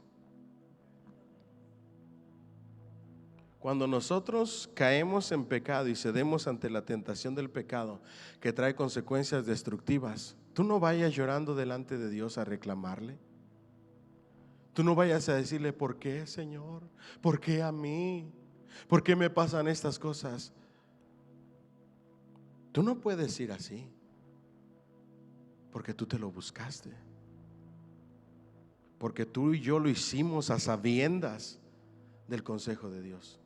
Cuando nosotros caemos en pecado y cedemos ante la tentación del pecado, que trae consecuencias destructivas, tú no vayas llorando delante de Dios a reclamarle. Tú no vayas a decirle: ¿por qué, Señor? ¿Por qué a mí? ¿Por qué me pasan estas cosas? Tú no puedes ir así, porque tú te lo buscaste, porque tú y yo lo hicimos a sabiendas del consejo de Dios,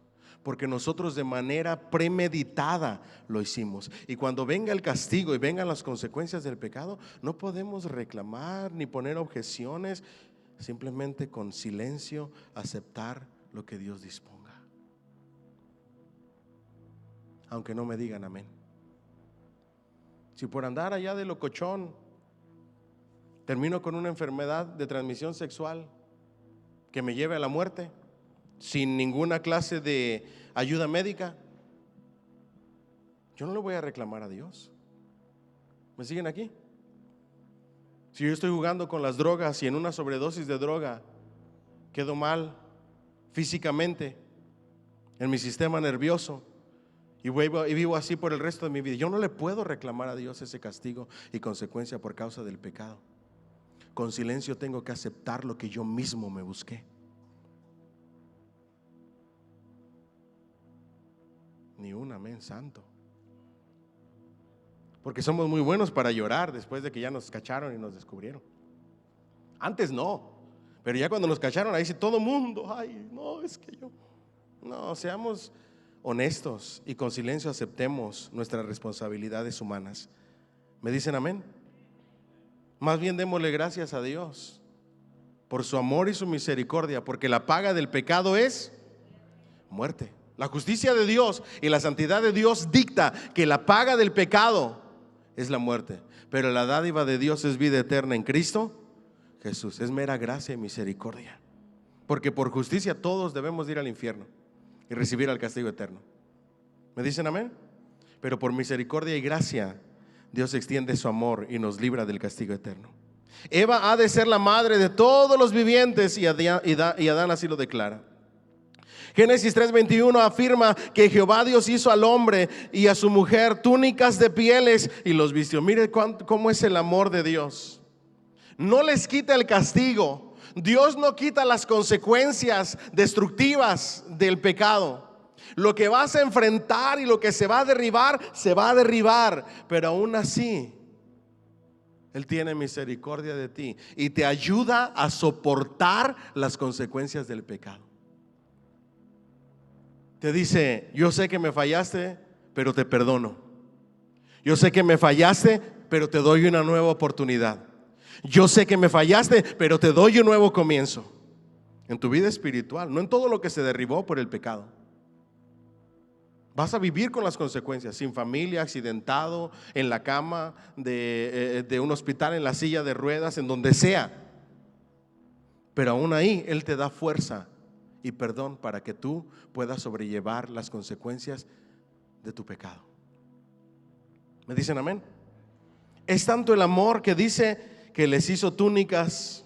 porque nosotros de manera premeditada lo hicimos. Y cuando venga el castigo y vengan las consecuencias del pecado, no podemos reclamar ni poner objeciones, simplemente con silencio aceptar lo que Dios disponga, aunque no me digan amén. Si por andar allá de locochón termino con una enfermedad de transmisión sexual que me lleve a la muerte, sin ninguna clase de ayuda médica, yo no le voy a reclamar a Dios. ¿Me siguen aquí? Si yo estoy jugando con las drogas y en una sobredosis de droga quedo mal físicamente, en mi sistema nervioso, y vivo así por el resto de mi vida, yo no le puedo reclamar a Dios ese castigo y consecuencia por causa del pecado. Con silencio tengo que aceptar lo que yo mismo me busqué. Ni un amén santo. Porque somos muy buenos para llorar después de que ya nos cacharon y nos descubrieron. Antes no, pero ya cuando nos cacharon, ahí sí todo mundo: ay, no, es que yo. No, seamos honestos y con silencio aceptemos nuestras responsabilidades humanas. ¿Me dicen amén? Más bien démosle gracias a Dios por su amor y su misericordia, porque la paga del pecado es muerte. La justicia de Dios y la santidad de Dios dicta que la paga del pecado es la muerte, pero la dádiva de Dios es vida eterna en Cristo Jesús. Es mera gracia y misericordia, porque por justicia todos debemos ir al infierno y recibir el castigo eterno. ¿Me dicen amén? Pero por misericordia y gracia Dios extiende su amor y nos libra del castigo eterno. Eva ha de ser la madre de todos los vivientes, y Adán así lo declara. Génesis 3:21 afirma que Jehová Dios hizo al hombre y a su mujer túnicas de pieles y los vistió. Mire cómo es el amor de Dios. No les quita el castigo. Dios no quita las consecuencias destructivas del pecado. Lo que vas a enfrentar y lo que se va a derribar, pero aún así Él tiene misericordia de ti y te ayuda a soportar las consecuencias del pecado. Te dice: yo sé que me fallaste, pero te perdono. Yo sé que me fallaste, pero te doy una nueva oportunidad. Yo sé que me fallaste, pero te doy un nuevo comienzo en tu vida espiritual, no en todo lo que se derribó por el pecado. Vas a vivir con las consecuencias, sin familia, accidentado, en la cama de un hospital, en la silla de ruedas, en donde sea. Pero aún ahí Él te da fuerza y perdón para que tú puedas sobrellevar las consecuencias de tu pecado. ¿Me dicen amén? Es tanto el amor que dice que les hizo túnicas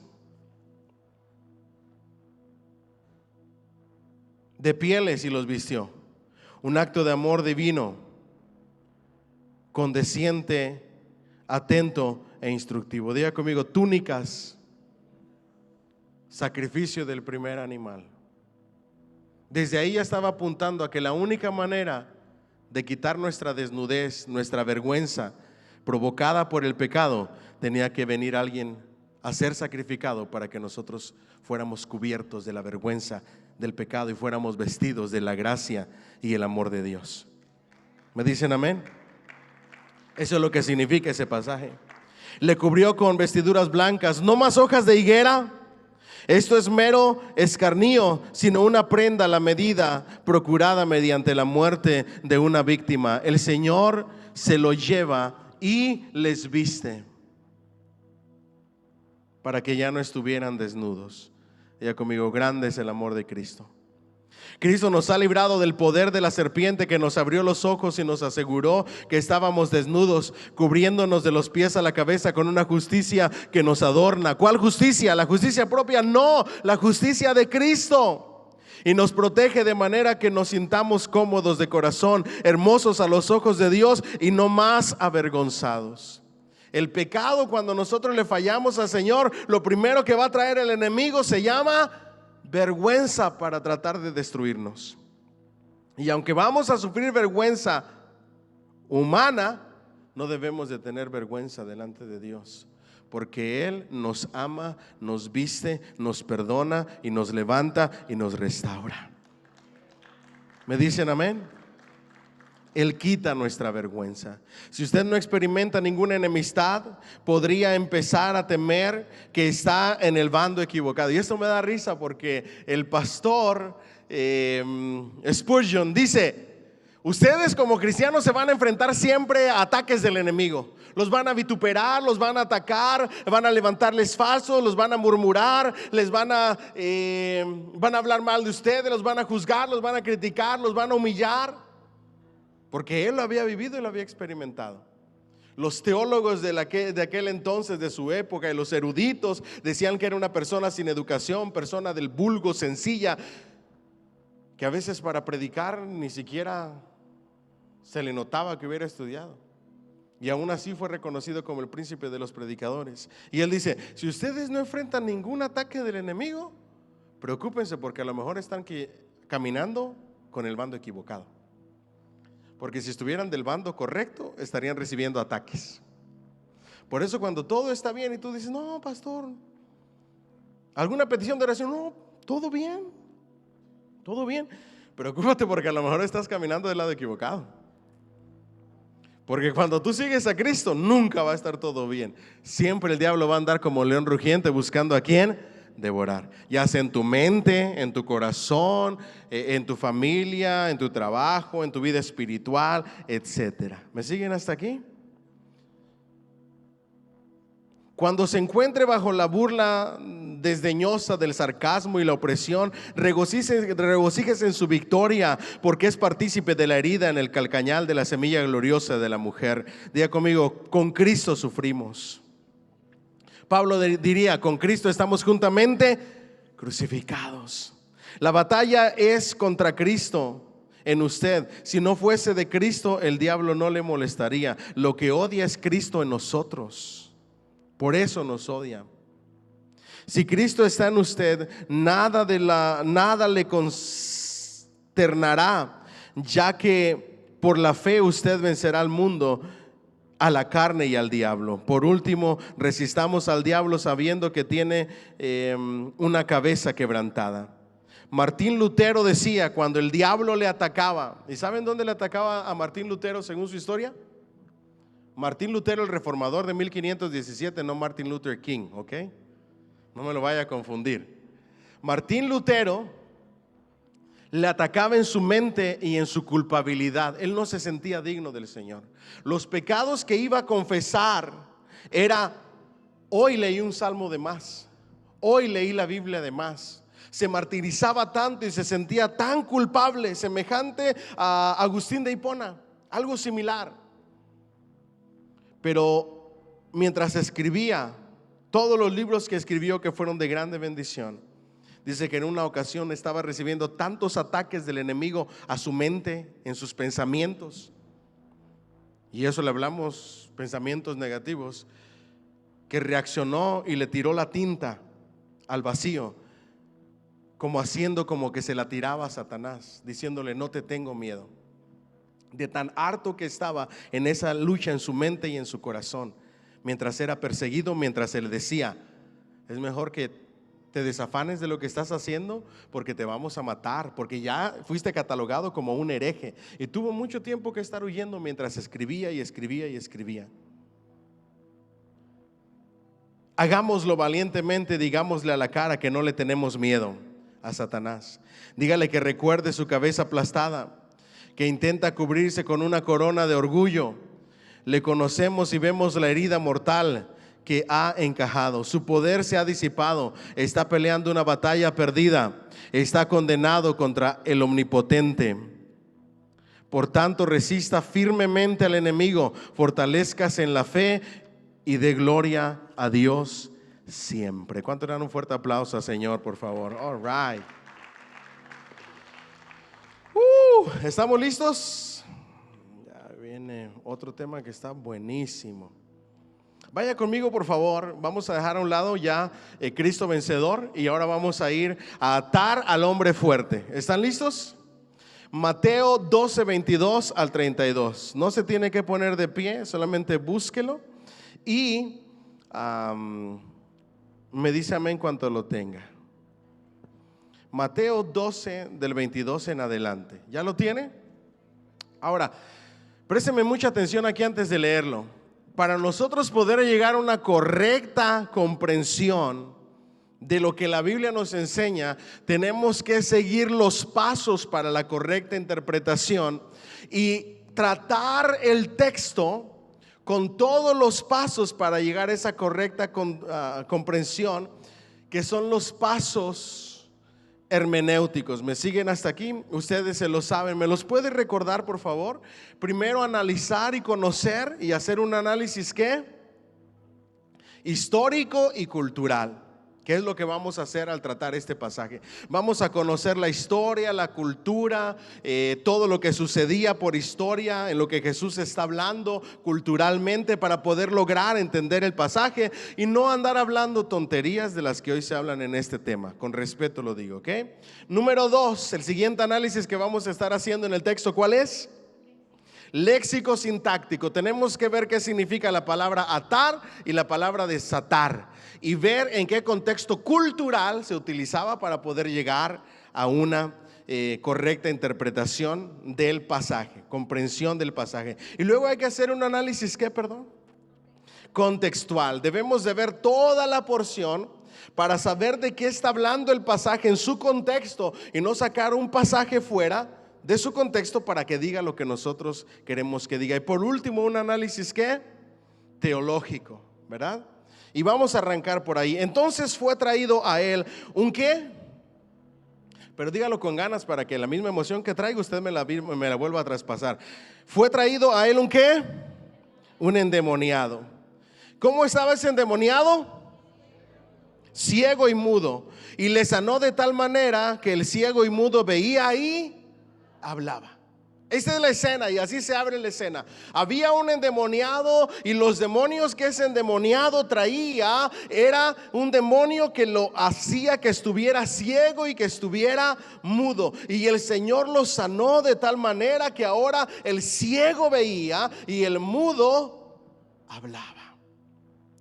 de pieles y los vistió. Un acto de amor divino, condesciente, atento e instructivo. Diga conmigo, túnicas, sacrificio del primer animal. Desde ahí ya estaba apuntando a que la única manera de quitar nuestra desnudez, nuestra vergüenza provocada por el pecado, tenía que venir alguien a ser sacrificado para que nosotros fuéramos cubiertos de la vergüenza del pecado y fuéramos vestidos de la gracia y el amor de Dios. ¿Me dicen amén? Eso es lo que significa ese pasaje. Le cubrió con vestiduras blancas, no más hojas de higuera. Esto es mero escarnio, sino una prenda a la medida procurada mediante la muerte de una víctima. El Señor se lo lleva y les viste para que ya no estuvieran desnudos. Diga conmigo, grande es el amor de Cristo. Cristo nos ha librado del poder de la serpiente, que nos abrió los ojos y nos aseguró que estábamos desnudos, cubriéndonos de los pies a la cabeza con una justicia que nos adorna. ¿Cuál justicia? ¿La justicia propia? No, la justicia de Cristo. Y nos protege de manera que nos sintamos cómodos de corazón, hermosos a los ojos de Dios y no más avergonzados. El pecado, cuando nosotros le fallamos al Señor, lo primero que va a traer el enemigo se llama vergüenza, para tratar de destruirnos. Y aunque vamos a sufrir vergüenza humana, no debemos de tener vergüenza delante de Dios, porque Él nos ama, nos viste, nos perdona y nos levanta y nos restaura. ¿Me dicen amén? Él quita nuestra vergüenza. Si usted no experimenta ninguna enemistad, podría empezar a temer que está en el bando equivocado. Y esto me da risa porque el pastor Spurgeon dice: ustedes como cristianos se van a enfrentar siempre a ataques del enemigo. Los van a vituperar, los van a atacar, van a levantarles falsos, los van a murmurar, les van a hablar mal de ustedes, los van a juzgar, los van a criticar, los van a humillar. Porque él lo había vivido y lo había experimentado. Los teólogos de aquel entonces, de su época, y los eruditos decían que era una persona sin educación, persona del vulgo, sencilla, que a veces para predicar ni siquiera se le notaba que hubiera estudiado. Y aún así fue reconocido como el príncipe de los predicadores. Y él dice: si ustedes no enfrentan ningún ataque del enemigo, preocúpense, porque a lo mejor están caminando con el bando equivocado. Porque si estuvieran del bando correcto, estarían recibiendo ataques. Por eso cuando todo está bien y tú dices: no, pastor, ¿alguna petición de oración? No, todo bien, todo bien. Preocúpate, porque a lo mejor estás caminando del lado equivocado. Porque cuando tú sigues a Cristo, nunca va a estar todo bien. Siempre el diablo va a andar como león rugiente buscando a quién devorar, ya sea en tu mente, en tu corazón, en tu familia, en tu trabajo, en tu vida espiritual, etcétera. ¿Me siguen hasta aquí? Cuando se encuentre bajo la burla desdeñosa del sarcasmo y la opresión, regocíjese en su victoria, porque es partícipe de la herida en el calcañal de la semilla gloriosa de la mujer. Diga conmigo: con Cristo sufrimos. Pablo diría: con Cristo estamos juntamente crucificados. La batalla es contra Cristo en usted. Si no fuese de Cristo, el diablo no le molestaría. Lo que odia es Cristo en nosotros. Por eso nos odia. Si Cristo está en usted, nada le consternará, ya que por la fe usted vencerá al mundo, a la carne y al diablo. Por último, resistamos al diablo sabiendo que tiene una cabeza quebrantada. Martín Lutero decía, cuando el diablo le atacaba, ¿y saben dónde le atacaba a Martín Lutero según su historia? Martín Lutero, el reformador de 1517, no Martin Luther King, ¿ok? No me lo vaya a confundir. Martín Lutero le atacaba en su mente y en su culpabilidad. Él no se sentía digno del Señor. Los pecados que iba a confesar era: hoy leí un salmo de más, hoy leí la Biblia de más. Se martirizaba tanto y se sentía tan culpable, semejante a Agustín de Hipona, algo similar. Pero mientras escribía todos los libros que escribió, que fueron de grande bendición, dice que en una ocasión estaba recibiendo tantos ataques del enemigo a su mente, en sus pensamientos, y eso le hablamos pensamientos negativos, que reaccionó y le tiró la tinta al vacío, como haciendo como que se la tiraba a Satanás, diciéndole: no te tengo miedo. De tan harto que estaba en esa lucha en su mente y en su corazón, mientras era perseguido, mientras se le decía: es mejor que te desafanes de lo que estás haciendo, porque te vamos a matar, porque ya fuiste catalogado como un hereje. Y tuvo mucho tiempo que estar huyendo mientras escribía y escribía y escribía. Hagámoslo valientemente, digámosle a la cara que no le tenemos miedo a Satanás. Dígale que recuerde su cabeza aplastada, que intenta cubrirse con una corona de orgullo. Le conocemos y vemos la herida mortal que ha encajado. Su poder se ha disipado, está peleando una batalla perdida, está condenado contra el omnipotente. Por tanto, resista firmemente al enemigo, fortalezcase en la fe y dé gloria a Dios siempre. ¿Cuánto dan un fuerte aplauso al Señor, por favor? All right. ¿Estamos listos? Ya viene otro tema que está buenísimo. Vaya conmigo, por favor. Vamos a dejar a un lado ya Cristo vencedor, y ahora vamos a ir a atar al hombre fuerte. ¿Están listos? Mateo 12, 22 al 32. No se tiene que poner de pie, solamente búsquelo y me dice amén cuando lo tenga. Mateo 12 del 22 en adelante. ¿Ya lo tiene? Ahora, présteme mucha atención aquí antes de leerlo. Para nosotros poder llegar a una correcta comprensión de lo que la Biblia nos enseña, tenemos que seguir los pasos para la correcta interpretación y tratar el texto con todos los pasos para llegar a esa correcta comprensión, que son los pasos hermenéuticos. ¿Me siguen hasta aquí? Ustedes se lo saben. ¿Me los puede recordar, por favor? Primero, analizar y conocer y hacer un análisis ¿qué? Histórico y cultural. ¿Qué es lo que vamos a hacer al tratar este pasaje? Vamos a conocer la historia, la cultura, todo lo que sucedía por historia, en lo que Jesús está hablando culturalmente, para poder lograr entender el pasaje y no andar hablando tonterías de las que hoy se hablan en este tema. Con respeto lo digo, ¿ok? Número 2, el siguiente análisis que vamos a estar haciendo en el texto, ¿cuál es? Léxico sintáctico. Tenemos que ver qué significa la palabra atar y la palabra desatar, y ver en qué contexto cultural se utilizaba para poder llegar a una correcta interpretación del pasaje, comprensión del pasaje. Y luego hay que hacer un análisis ¿qué? Contextual. Debemos de ver toda la porción para saber de qué está hablando el pasaje en su contexto, y no sacar un pasaje fuera de su contexto para que diga lo que nosotros queremos que diga. Y por último, un análisis ¿qué? Teológico, ¿verdad? Y vamos a arrancar por ahí. Entonces fue traído a él un ¿qué? Pero dígalo con ganas para que la misma emoción que traigo usted me la vuelva a traspasar. Fue traído a él un ¿qué? Un endemoniado. ¿Cómo estaba ese endemoniado? Ciego y mudo. Y le sanó de tal manera que el ciego y mudo veía y hablaba. Esta es la escena, y así se abre la escena. Había un endemoniado, y los demonios que ese endemoniado traía era un demonio que lo hacía que estuviera ciego y que estuviera mudo. Y el Señor lo sanó de tal manera que ahora el ciego veía y el mudo hablaba.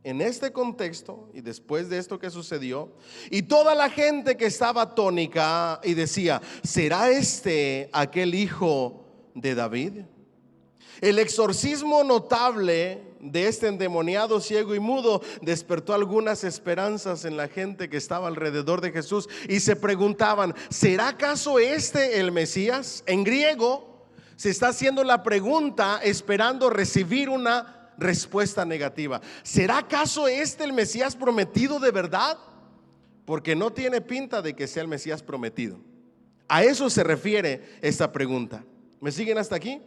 En este contexto, y después de esto que sucedió, y toda la gente que estaba atónica y decía: ¿será este aquel hijo de David? El exorcismo notable de este endemoniado ciego y mudo despertó algunas esperanzas en la gente que estaba alrededor de Jesús, y se preguntaban: ¿será acaso este el Mesías? En griego se está haciendo la pregunta esperando recibir una respuesta negativa. ¿Será acaso este el Mesías prometido de verdad? Porque no tiene pinta de que sea el Mesías prometido. A eso se refiere esta pregunta. ¿Me siguen hasta aquí?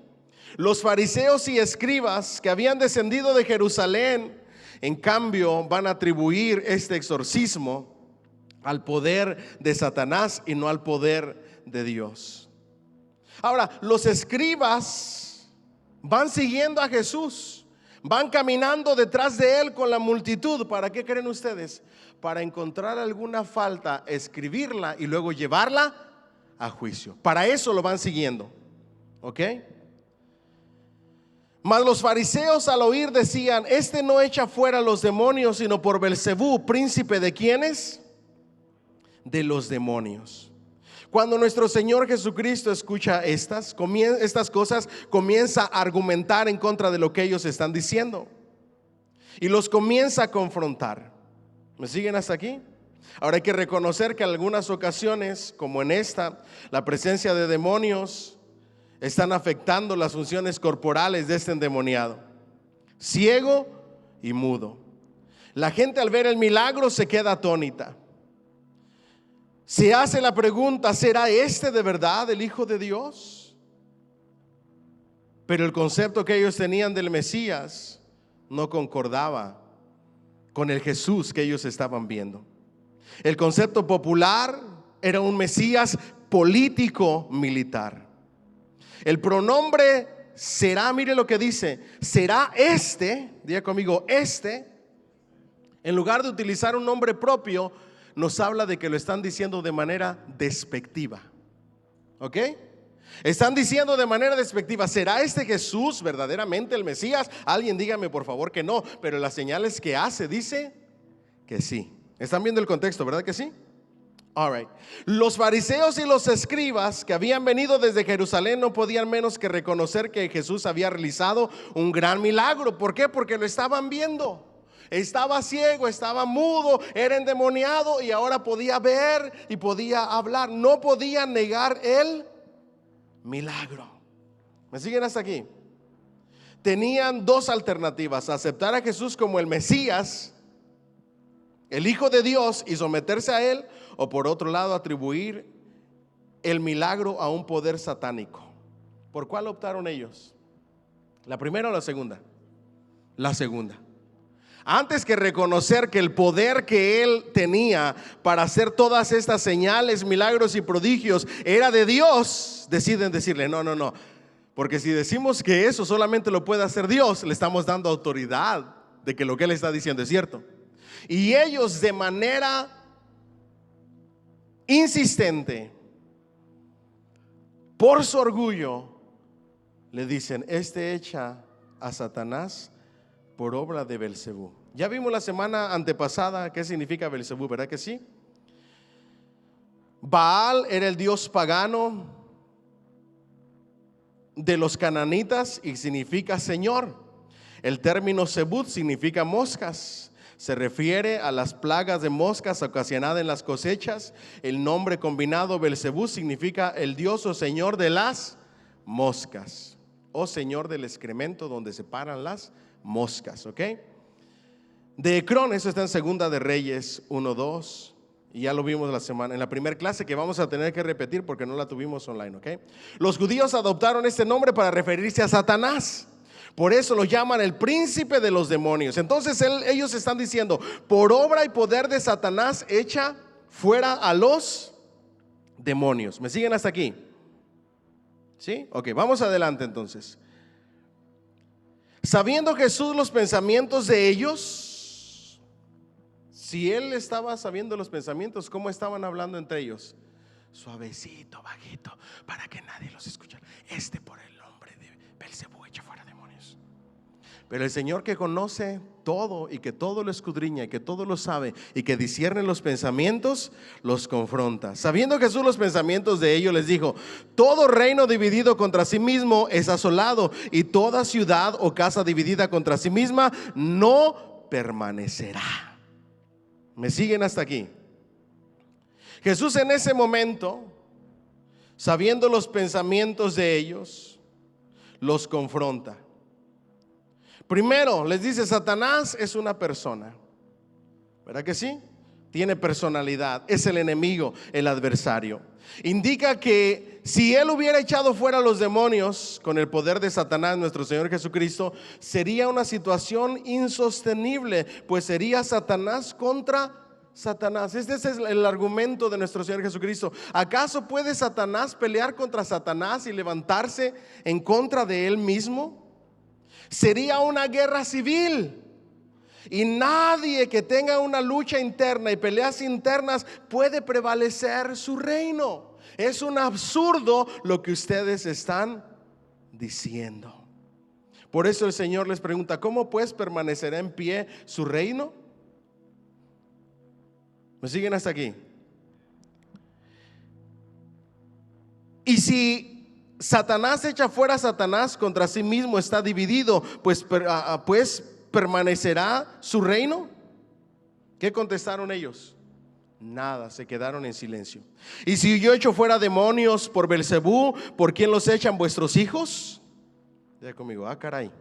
Los fariseos y escribas que habían descendido de Jerusalén, en cambio, van a atribuir este exorcismo al poder de Satanás y no al poder de Dios. Ahora, los escribas van siguiendo a Jesús, van caminando detrás de él con la multitud. ¿Para qué creen ustedes? Para encontrar alguna falta, escribirla y luego llevarla a juicio. Para eso lo van siguiendo, ¿ok? Mas los fariseos al oír decían: este no echa fuera los demonios, sino por Belcebú, príncipe de ¿quiénes? De los demonios. Cuando nuestro Señor Jesucristo escucha estas cosas, comienza a argumentar en contra de lo que ellos están diciendo y los comienza a confrontar. ¿Me siguen hasta aquí? Ahora hay que reconocer que en algunas ocasiones, como en esta, la presencia de demonios están afectando las funciones corporales de este endemoniado, ciego y mudo. La gente al ver el milagro se queda atónita. Se hace la pregunta: ¿será este de verdad el Hijo de Dios? Pero el concepto que ellos tenían del Mesías no concordaba con el Jesús que ellos estaban viendo. El concepto popular era un Mesías político militar. El pronombre será, mire lo que dice, será este, diga conmigo, este, en lugar de utilizar un nombre propio, nos habla de que lo están diciendo de manera despectiva. ¿Ok? Están diciendo de manera despectiva: ¿será este Jesús verdaderamente el Mesías? Alguien dígame por favor que no, pero las señales que hace dice que sí. ¿Están viendo el contexto, verdad que sí? All right. Los fariseos y los escribas que habían venido desde Jerusalén no podían menos que reconocer que Jesús había realizado un gran milagro. ¿Por qué? Porque lo estaban viendo. Estaba ciego, estaba mudo, era endemoniado y ahora podía ver y podía hablar. No podían negar el milagro. ¿Me siguen hasta aquí? Tenían dos alternativas: aceptar a Jesús como el Mesías, el Hijo de Dios, y someterse a él, o por otro lado atribuir el milagro a un poder satánico. ¿Por cuál optaron ellos? ¿La primera o la segunda? La segunda. Antes que reconocer que el poder que él tenía para hacer todas estas señales, milagros y prodigios era de Dios, deciden decirle: no, porque si decimos que eso solamente lo puede hacer Dios, le estamos dando autoridad de que lo que él está diciendo es cierto. Y ellos, de manera insistente, por su orgullo, le dicen: este echa a Satanás por obra de Belcebú. Ya vimos la semana antepasada qué significa Belcebú, ¿verdad que sí? Baal era el dios pagano de los cananitas y significa señor. El término Zebut significa moscas. Se refiere a las plagas de moscas ocasionadas en las cosechas. El nombre combinado Belcebú significa el dios o señor de las moscas, o señor del excremento donde se paran las moscas, ¿ok? De Ecrón, eso está en Segunda de Reyes 1:2, y ya lo vimos en la primera clase, que vamos a tener que repetir porque no la tuvimos online, ¿ok? Los judíos adoptaron este nombre para referirse a Satanás. Por eso lo llaman el príncipe de los demonios. Entonces ellos están diciendo: por obra y poder de Satanás echa fuera a los demonios. ¿Me siguen hasta aquí? ¿Sí? Ok, vamos adelante entonces. Sabiendo Jesús los pensamientos de ellos, si él estaba sabiendo los pensamientos, ¿cómo estaban hablando entre ellos? Suavecito, bajito, para que nadie los escuchara. Por el nombre de Belcebú echa fuera demonios. Pero el Señor, que conoce todo y que todo lo escudriña y que todo lo sabe y que discierne los pensamientos, los confronta. Sabiendo Jesús los pensamientos de ellos, les dijo: todo reino dividido contra sí mismo es asolado, y toda ciudad o casa dividida contra sí misma no permanecerá. ¿Me siguen hasta aquí? Jesús en ese momento, sabiendo los pensamientos de ellos, los confronta. Primero les dice: Satanás es una persona, ¿verdad que sí? tiene personalidad, es el enemigo, el adversario. Indica que si él hubiera echado fuera a los demonios con el poder de Satanás, nuestro Señor Jesucristo, sería una situación insostenible, pues sería Satanás contra Satanás. Este es el argumento de nuestro Señor Jesucristo. ¿Acaso puede Satanás pelear contra Satanás y levantarse en contra de él mismo? Sería una guerra civil. Y nadie que tenga una lucha interna y peleas internas puede prevalecer su reino. Es un absurdo lo que ustedes están diciendo. Por eso el Señor les pregunta: ¿cómo pues permanecerá en pie su reino? ¿Me siguen hasta aquí? Y si Satanás echa fuera a Satanás, contra sí mismo está dividido, pues ¿permanecerá su reino? ¿Qué contestaron ellos? Nada, se quedaron en silencio. Y si yo echo fuera demonios por Belzebú, ¿por quién los echan vuestros hijos? Ya conmigo, caray.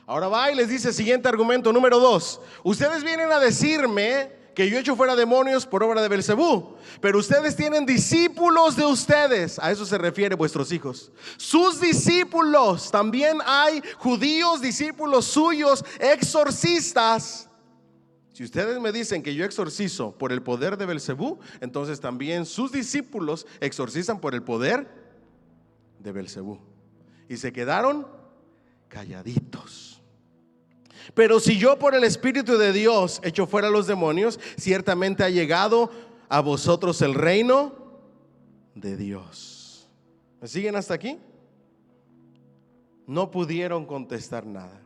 Ahora va y les dice, siguiente argumento, número 2. Ustedes vienen a decirme que yo echo fuera demonios por obra de Belzebú, pero ustedes tienen discípulos de ustedes. A eso se refiere vuestros hijos. Sus discípulos, también hay judíos, discípulos suyos, exorcistas. Si ustedes me dicen que yo exorcizo por el poder de Belzebú, entonces también sus discípulos exorcizan por el poder de Belzebú. Y se quedaron calladitos. Pero si yo por el Espíritu de Dios echo fuera los demonios, ciertamente ha llegado a vosotros el reino de Dios. ¿Me siguen hasta aquí? No pudieron contestar nada.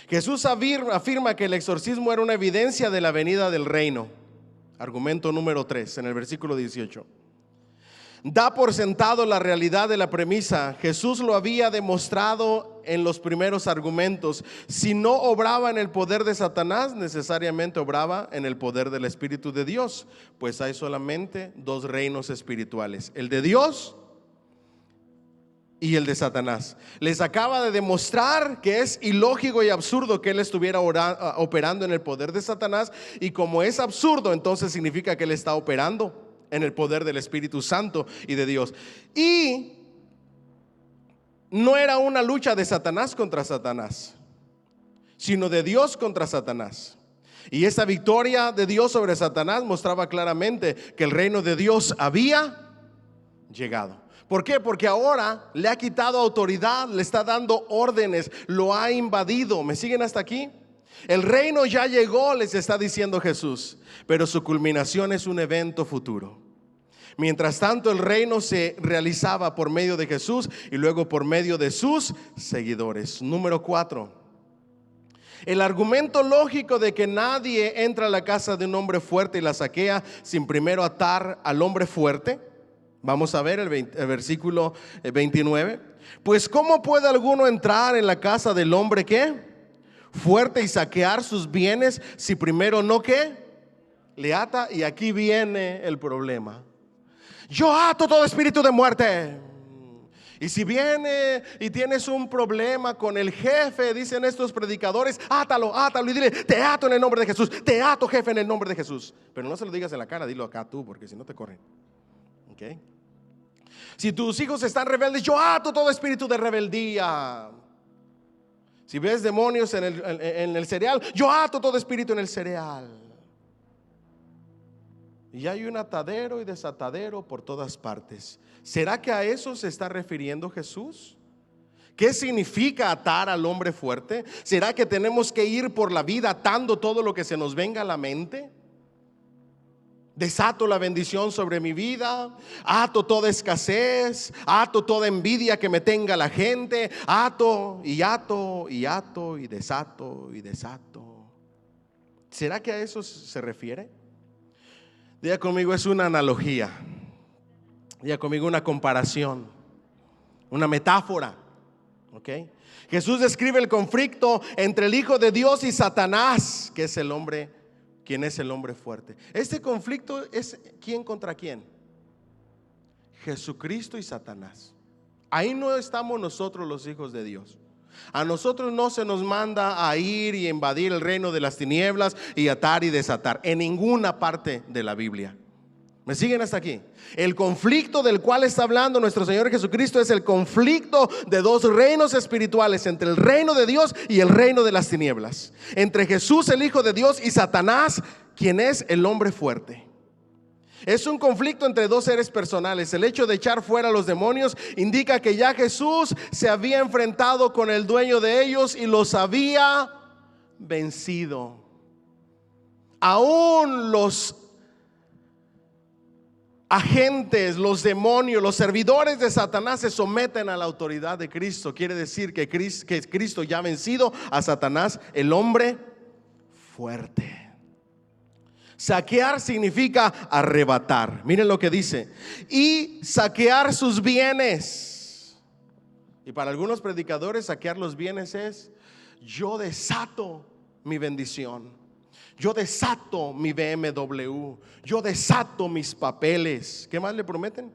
Jesús afirma que el exorcismo era una evidencia de la venida del reino. Argumento número 3 en el versículo 18. Da por sentado la realidad de la premisa. Jesús lo había demostrado en los primeros argumentos. Si no obraba en el poder de Satanás, necesariamente obraba en el poder del Espíritu de Dios, pues hay solamente dos reinos espirituales: el de Dios y el de Satanás. Les acaba de demostrar que es ilógico y absurdo que él estuviera operando en el poder de Satanás, y como es absurdo, entonces significa que él está operando en el poder del Espíritu Santo y de Dios. Y no era una lucha de Satanás contra Satanás, sino de Dios contra Satanás. Y esa victoria de Dios sobre Satanás mostraba claramente que el reino de Dios había llegado. ¿Por qué? Porque ahora le ha quitado autoridad, le está dando órdenes, lo ha invadido. ¿Me siguen hasta aquí? El reino ya llegó, les está diciendo Jesús, pero su culminación es un evento futuro. Mientras tanto, el reino se realizaba por medio de Jesús y luego por medio de sus seguidores. Número 4. El argumento lógico de que nadie entra a la casa de un hombre fuerte y la saquea sin primero atar al hombre fuerte. Vamos a ver el versículo 29. Pues ¿cómo puede alguno entrar en la casa del hombre ¿qué? Fuerte y saquear sus bienes si primero no ¿qué? Le ata. Y aquí viene el problema. Yo ato todo espíritu de muerte. Y si viene y tienes un problema con el jefe, dicen estos predicadores, átalo y dile, te ato en el nombre de Jesús, te ato, jefe, en el nombre de Jesús. Pero no se lo digas en la cara, dilo acá tú, porque si no te corren. ¿Okay? Si tus hijos están rebeldes, yo ato todo espíritu de rebeldía. Si ves demonios en el cereal, yo ato todo espíritu en el cereal. Y hay un atadero y desatadero por todas partes. ¿Será que a eso se está refiriendo Jesús? ¿Qué significa atar al hombre fuerte? ¿Será que tenemos que ir por la vida atando todo lo que se nos venga a la mente? Desato la bendición sobre mi vida, ato toda escasez, ato toda envidia que me tenga la gente, ato y desato y desato. ¿Será que a eso se refiere? Diga conmigo, es una analogía. Diga conmigo, una comparación, una metáfora. ¿Okay? Jesús describe el conflicto entre el Hijo de Dios y Satanás, que es el hombre, quien es el hombre fuerte. Este conflicto es ¿quién contra quién? Jesucristo y Satanás. Ahí no estamos nosotros los hijos de Dios. A nosotros no se nos manda a ir y invadir el reino de las tinieblas y atar y desatar en ninguna parte de la Biblia. ¿Me siguen hasta aquí? El conflicto del cual está hablando nuestro Señor Jesucristo es el conflicto de dos reinos espirituales, entre el reino de Dios y el reino de las tinieblas, entre Jesús el Hijo de Dios y Satanás, quien es el hombre fuerte. Es un conflicto entre dos seres personales. El hecho de echar fuera a los demonios indica que ya Jesús se había enfrentado con el dueño de ellos y los había vencido. Aún los agentes, los demonios, los servidores de Satanás se someten a la autoridad de Cristo. Quiere decir que Cristo ya ha vencido a Satanás, el hombre fuerte. Saquear significa arrebatar. Miren lo que dice: y saquear sus bienes. Y para algunos predicadores, saquear los bienes es: yo desato mi bendición, yo desato mi BMW, yo desato mis papeles. ¿Qué más le prometen?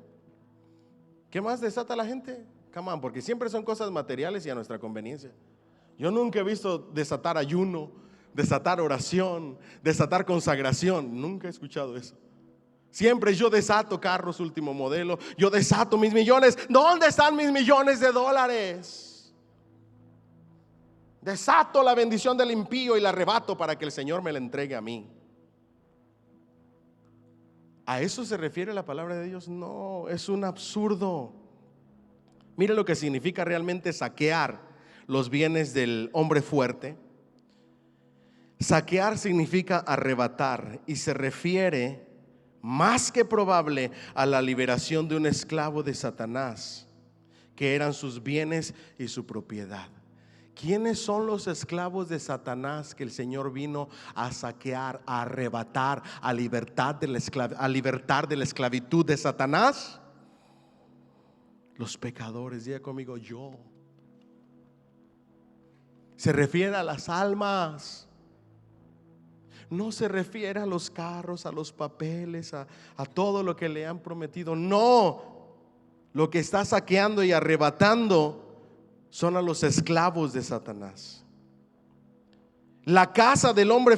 ¿Qué más desata la gente? Come on, porque siempre son cosas materiales y a nuestra conveniencia. Yo nunca he visto desatar ayuno, desatar oración, desatar consagración. Nunca he escuchado eso. Siempre yo desato carros último modelo, yo desato mis millones. ¿Dónde están mis millones de dólares? Desato la bendición del impío y la arrebato para que el Señor me la entregue a mí. ¿A eso se refiere la palabra de Dios? No, es un absurdo. Mire lo que significa realmente saquear los bienes del hombre fuerte. Saquear significa arrebatar y se refiere, más que probable, a la liberación de un esclavo de Satanás, que eran sus bienes y su propiedad. ¿Quiénes son los esclavos de Satanás que el Señor vino a saquear, a arrebatar, a libertar de la esclavitud de Satanás? Los pecadores. Diga conmigo: yo. Se refiere a las almas. No se refiere a los carros, a los papeles, a todo lo que le han prometido. No, lo que está saqueando y arrebatando son a los esclavos de Satanás. La casa del hombre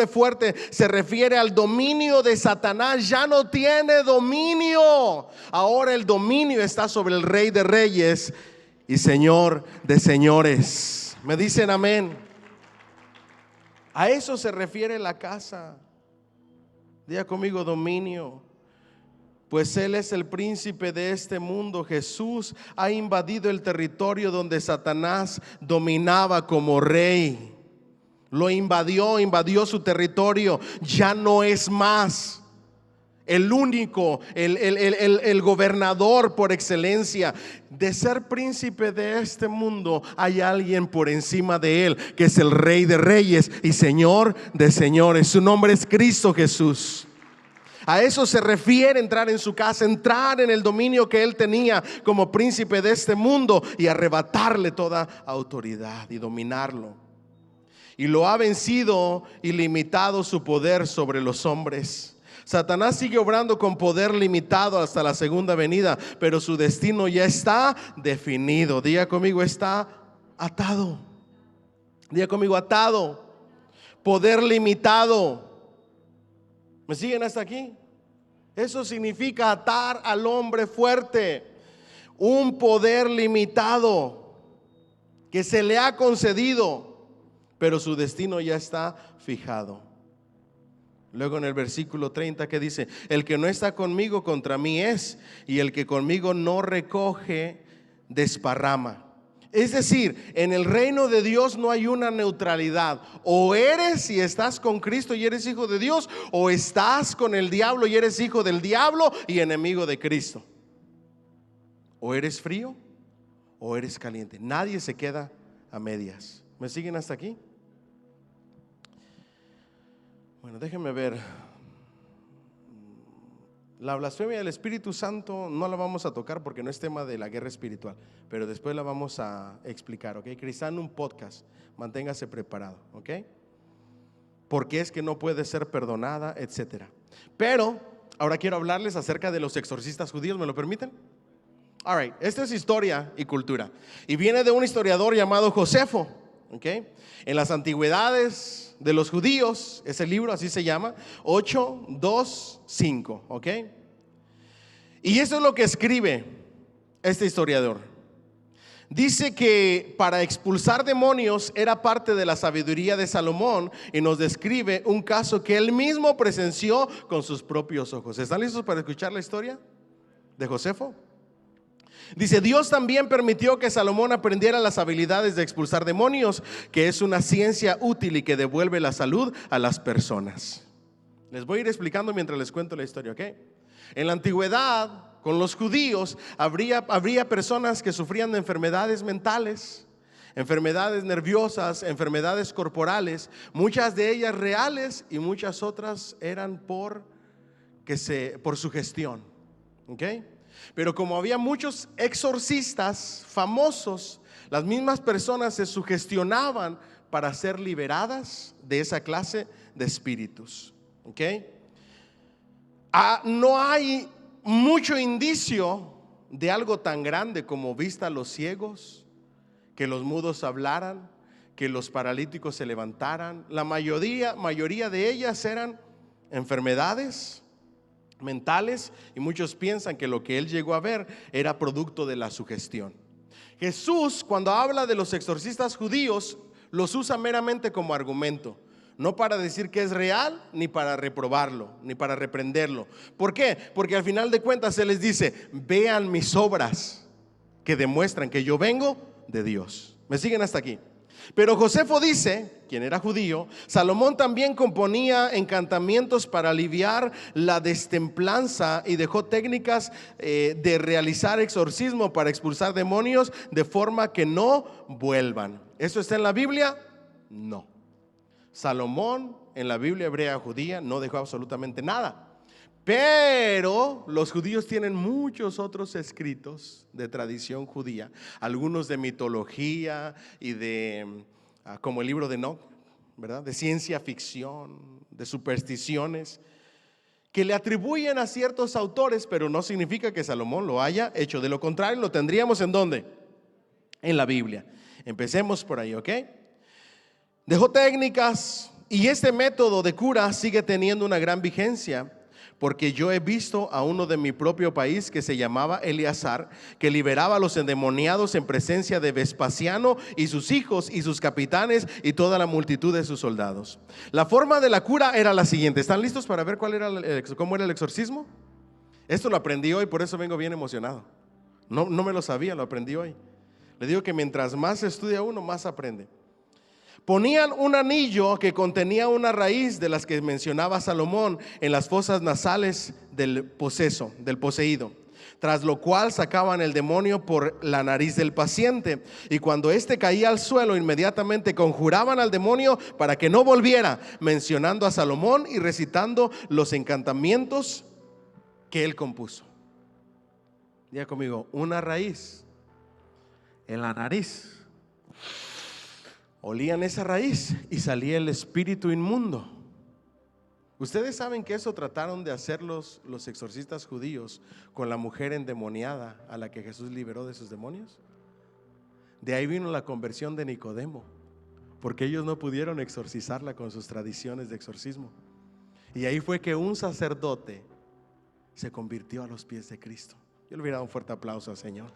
fuerte se refiere al dominio de Satanás. Ya no tiene dominio. Ahora el dominio está sobre el Rey de Reyes y Señor de Señores. ¿Me dicen amén? A eso se refiere la casa. Diga conmigo: dominio. Pues Él es el príncipe de este mundo. Jesús ha invadido el territorio donde Satanás dominaba como rey. Lo invadió su territorio. Ya no es más el único, el gobernador por excelencia. De ser príncipe de este mundo, hay alguien por encima de él, que es el Rey de Reyes y Señor de Señores. Su nombre es Cristo Jesús. A eso se refiere entrar en su casa, entrar en el dominio que él tenía como príncipe de este mundo y arrebatarle toda autoridad y dominarlo. Y lo ha vencido y limitado su poder sobre los hombres. Satanás sigue obrando con poder limitado hasta la segunda venida, pero su destino ya está definido. Diga conmigo: está atado. Diga conmigo: atado. Poder limitado. ¿Me siguen hasta aquí? Eso significa atar al hombre fuerte. Un poder limitado que se le ha concedido, pero su destino ya está fijado. Luego en el versículo 30 que dice: el que no está conmigo contra mí es, y el que conmigo no recoge desparrama. Es decir, en el reino de Dios no hay una neutralidad. O eres y estás con Cristo y eres hijo de Dios, o estás con el diablo y eres hijo del diablo y enemigo de Cristo. O eres frío o eres caliente. Nadie se queda a medias. ¿Me siguen hasta aquí? Bueno, déjenme ver. La blasfemia del Espíritu Santo no la vamos a tocar porque no es tema de la guerra espiritual, pero después la vamos a explicar, ¿ok? Cristiano, un podcast, manténgase preparado, ¿ok? Porque es que no puede ser perdonada, etcétera. Pero ahora quiero hablarles acerca de los exorcistas judíos, ¿me lo permiten? All right, esta es historia y cultura. Y viene de un historiador llamado Josefo. Okay. En las antigüedades de los judíos, ese libro así se llama, 8:2-5. Okay. Y eso es lo que escribe este historiador. Dice que para expulsar demonios era parte de la sabiduría de Salomón, y nos describe un caso que él mismo presenció con sus propios ojos. ¿Están listos para escuchar la historia de Josefo? Dice: Dios también permitió que Salomón aprendiera las habilidades de expulsar demonios, que es una ciencia útil y que devuelve la salud a las personas. Les voy a ir explicando mientras les cuento la historia, ¿ok? En la antigüedad, con los judíos, habría personas que sufrían de enfermedades mentales, enfermedades nerviosas, enfermedades corporales, muchas de ellas reales y muchas otras eran por sugestión, ¿ok? Pero como había muchos exorcistas famosos, las mismas personas se sugestionaban para ser liberadas de esa clase de espíritus, ¿ok? No hay mucho indicio de algo tan grande como vista a los ciegos, que los mudos hablaran, que los paralíticos se levantaran. La mayoría de ellas eran enfermedades mentales, y muchos piensan que lo que él llegó a ver era producto de la sugestión. Jesús, cuando habla de los exorcistas judíos, los usa meramente como argumento, no para decir que es real, ni para reprobarlo, ni para reprenderlo. ¿Por qué? Porque al final de cuentas Él les dice: vean mis obras que demuestran que yo vengo de Dios. ¿Me siguen hasta aquí? Pero Josefo dice, quien era judío: Salomón también componía encantamientos para aliviar la destemplanza y dejó técnicas de realizar exorcismo para expulsar demonios de forma que no vuelvan. ¿Eso está en la Biblia? No. Salomón en la Biblia hebrea judía no dejó absolutamente nada. Pero los judíos tienen muchos otros escritos de tradición judía, algunos de mitología y de como el libro de Enoch, ¿verdad? De ciencia ficción, de supersticiones, que le atribuyen a ciertos autores, pero no significa que Salomón lo haya hecho. De lo contrario, lo tendríamos ¿en dónde? En la Biblia. Empecemos por ahí, ¿ok? Dejó técnicas, y este método de cura sigue teniendo una gran vigencia, porque yo he visto a uno de mi propio país que se llamaba Eleazar, que liberaba a los endemoniados en presencia de Vespasiano y sus hijos y sus capitanes y toda la multitud de sus soldados. La forma de la cura era la siguiente. ¿Están listos para ver cómo era el exorcismo? Esto lo aprendí hoy, por eso vengo bien emocionado. No me lo sabía, lo aprendí hoy. Le digo que mientras más estudia uno, más aprende. Ponían un anillo que contenía una raíz de las que mencionaba Salomón en las fosas nasales del poseído, tras lo cual sacaban el demonio por la nariz del paciente, y cuando éste caía al suelo, inmediatamente conjuraban al demonio para que no volviera, mencionando a Salomón y recitando los encantamientos que él compuso. Diga conmigo: una raíz en la nariz. Olían esa raíz y salía el espíritu inmundo. Ustedes saben que eso trataron de hacer los exorcistas judíos con la mujer endemoniada a la que Jesús liberó de sus demonios. De ahí vino la conversión de Nicodemo, porque ellos no pudieron exorcizarla con sus tradiciones de exorcismo. Y ahí fue que un sacerdote se convirtió a los pies de Cristo. Yo le hubiera dado un fuerte aplauso al Señor.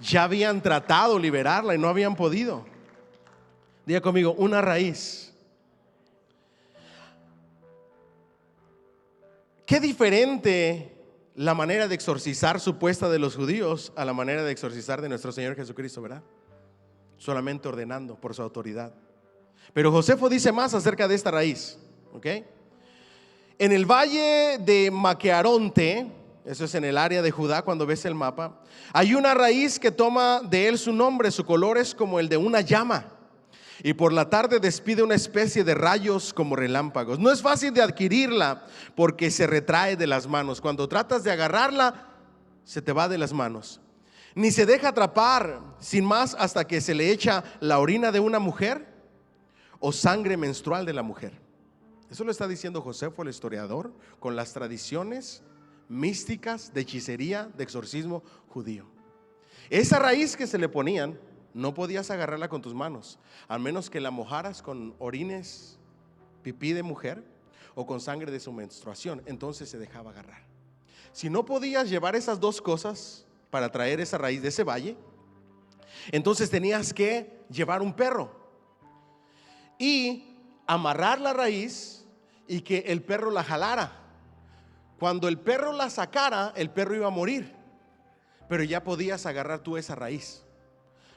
Ya habían tratado de liberarla y no habían podido. Diga conmigo: una raíz. Qué diferente la manera de exorcizar supuesta de los judíos a la manera de exorcizar de nuestro Señor Jesucristo, ¿verdad? Solamente ordenando por su autoridad. Pero Josefo dice más acerca de esta raíz, ¿ok? En el valle de Maquearonte, eso es en el área de Judá, cuando ves el mapa, hay una raíz que toma de él su nombre. Su color es como el de una llama, y por la tarde despide una especie de rayos como relámpagos. No es fácil de adquirirla porque se retrae de las manos. Cuando tratas de agarrarla, se te va de las manos. Ni se deja atrapar sin más hasta que se le echa la orina de una mujer o sangre menstrual de la mujer. Eso lo está diciendo Josefo, el historiador, con las tradiciones místicas, de hechicería, de exorcismo judío. Esa raíz que se le ponían, no podías agarrarla con tus manos, al menos que la mojaras con orines, pipí de mujer o con sangre de su menstruación. Entonces se dejaba agarrar. Si no podías llevar esas dos cosas para traer esa raíz de ese valle, entonces tenías que llevar un perro y amarrar la raíz y que el perro la jalara. Cuando el perro la sacara, el perro iba a morir, pero ya podías agarrar tú esa raíz.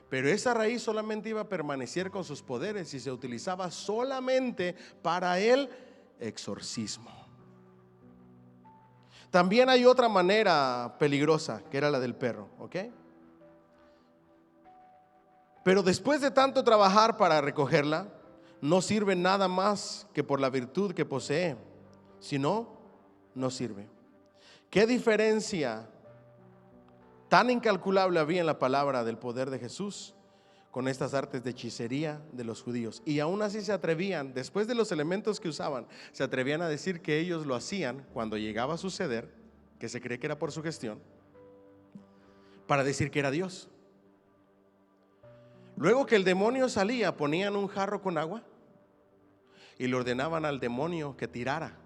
Pero esa raíz solamente iba a permanecer con sus poderes y se utilizaba solamente para el exorcismo. También hay otra manera peligrosa, que era la del perro, ¿ok? Pero después de tanto trabajar para recogerla, no sirve nada más que por la virtud que posee. Si no, no sirve. ¿Qué diferencia tan incalculable había en la palabra del poder de Jesús con estas artes de hechicería de los judíos? Y aún así se atrevían, después de los elementos que usaban, se atrevían a decir que ellos lo hacían cuando llegaba a suceder, que se cree que era por su gestión, para decir que era Dios. Luego que el demonio salía, ponían un jarro con agua y le ordenaban al demonio que tirara.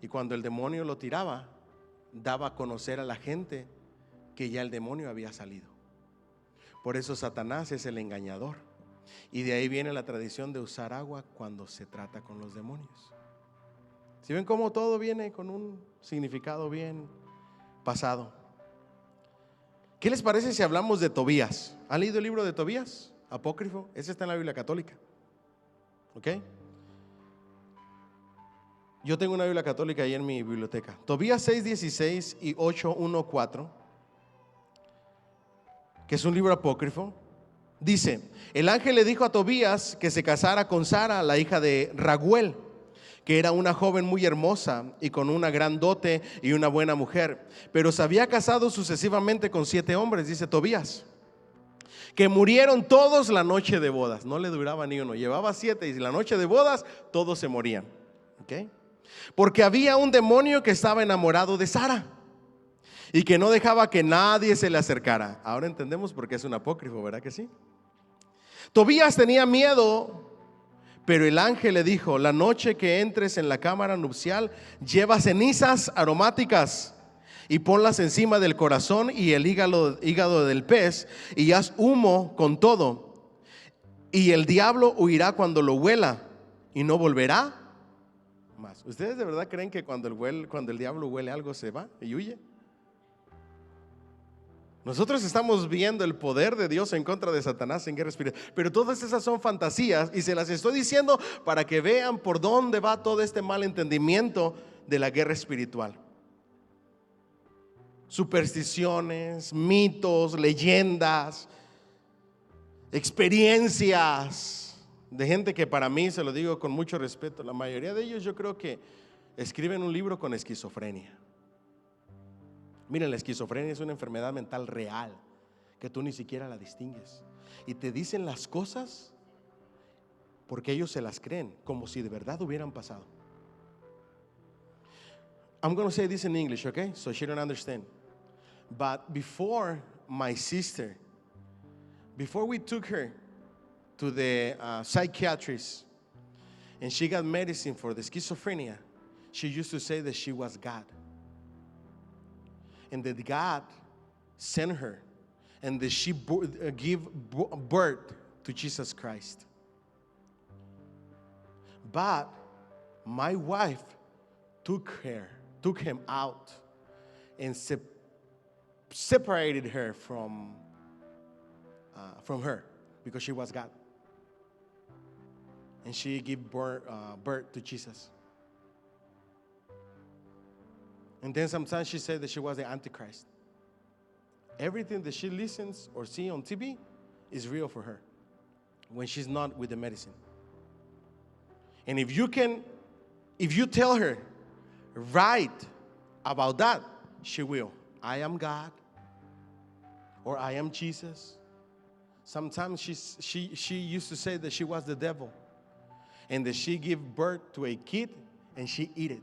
Y cuando el demonio lo tiraba, daba a conocer a la gente que ya el demonio había salido. Por eso Satanás es el engañador. Y de ahí viene la tradición de usar agua cuando se trata con los demonios. ¿Sí ven cómo todo viene con un significado bien pasado? ¿Qué les parece si hablamos de Tobías? ¿Han leído el libro de Tobías? Apócrifo. Ese está en la Biblia católica. ¿Ok? Yo tengo una Biblia católica ahí en mi biblioteca. Tobías 6:16 y 8:1-4, que es un libro apócrifo. Dice: el ángel le dijo a Tobías que se casara con Sara, la hija de Raguel, que era una joven muy hermosa y con una gran dote y una buena mujer, pero se había casado sucesivamente con 7 hombres, dice Tobías, que murieron todos la noche de bodas. No le duraba ni uno, llevaba 7 y la noche de bodas todos se morían. ¿Ok? Porque había un demonio que estaba enamorado de Sara y que no dejaba que nadie se le acercara. Ahora entendemos por qué es un apócrifo, ¿verdad que sí? Tobías tenía miedo, pero el ángel le dijo: la noche que entres en la cámara nupcial, lleva cenizas aromáticas y ponlas encima del corazón y el hígado del pez, y haz humo con todo, y el diablo huirá cuando lo huela y no volverá más. ¿Ustedes de verdad creen que cuando el diablo huele algo se va y huye? Nosotros estamos viendo el poder de Dios en contra de Satanás en guerra espiritual, pero todas esas son fantasías y se las estoy diciendo para que vean por dónde va todo este mal entendimiento de la guerra espiritual. Supersticiones, mitos, leyendas, experiencias de gente que, para mí, se lo digo con mucho respeto, la mayoría de ellos yo creo que escriben un libro con esquizofrenia. Miren, la esquizofrenia es una enfermedad mental real que tú ni siquiera la distingues, y te dicen las cosas porque ellos se las creen como si de verdad hubieran pasado. I'm going to say this in English, okay? So she don't understand. But before my sister, before we took her to the psychiatrist and she got medicine for the schizophrenia, she used to say that she was God. And that God sent her, and that she gave birth to Jesus Christ. But my wife took him out and separated her from her, because she was God, and she gave birth to Jesus. And then sometimes she said that she was the Antichrist. Everything that she listens or sees on TV is real for her when she's not with the medicine. And if you tell her, write about that, she will. I am God, or I am Jesus. Sometimes she used to say that she was the devil, and that she gave birth to a kid and she eat it.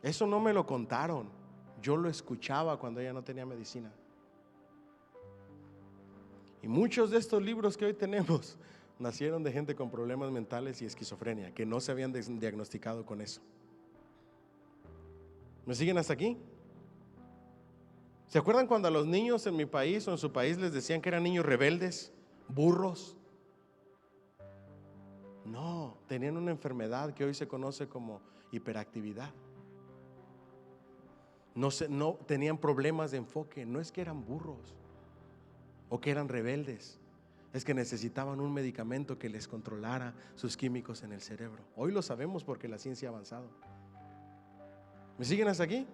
Eso no me lo contaron, yo lo escuchaba cuando ella no tenía medicina. Y muchos de estos libros que hoy tenemos nacieron de gente con problemas mentales y esquizofrenia, que no se habían diagnosticado con eso. ¿Me siguen hasta aquí? ¿Se acuerdan cuando a los niños en mi país o en su país les decían que eran niños rebeldes, burros? No, tenían una enfermedad que hoy se conoce como hiperactividad. No tenían problemas de enfoque. No es que eran burros o que eran rebeldes, es que necesitaban un medicamento que les controlara sus químicos en el cerebro. Hoy lo sabemos porque la ciencia ha avanzado. ¿Me siguen hasta aquí?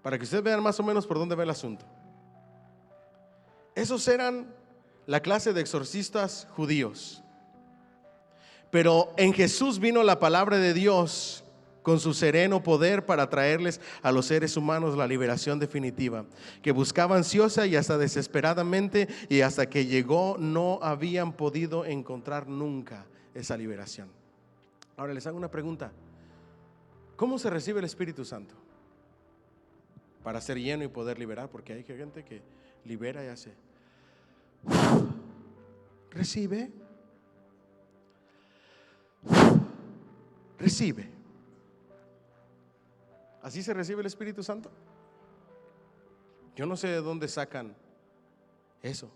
Para que ustedes vean más o menos por dónde va el asunto. Esos eran la clase de exorcistas judíos. Pero en Jesús vino la palabra de Dios con su sereno poder para traerles a los seres humanos la liberación definitiva, que buscaba ansiosa y hasta desesperadamente, y hasta que llegó no habían podido encontrar nunca esa liberación. Ahora les hago una pregunta: ¿cómo se recibe el Espíritu Santo? Para ser lleno y poder liberar, porque hay gente que libera y hace recibe. ¿Así se recibe el Espíritu Santo? Yo no sé de dónde sacan eso,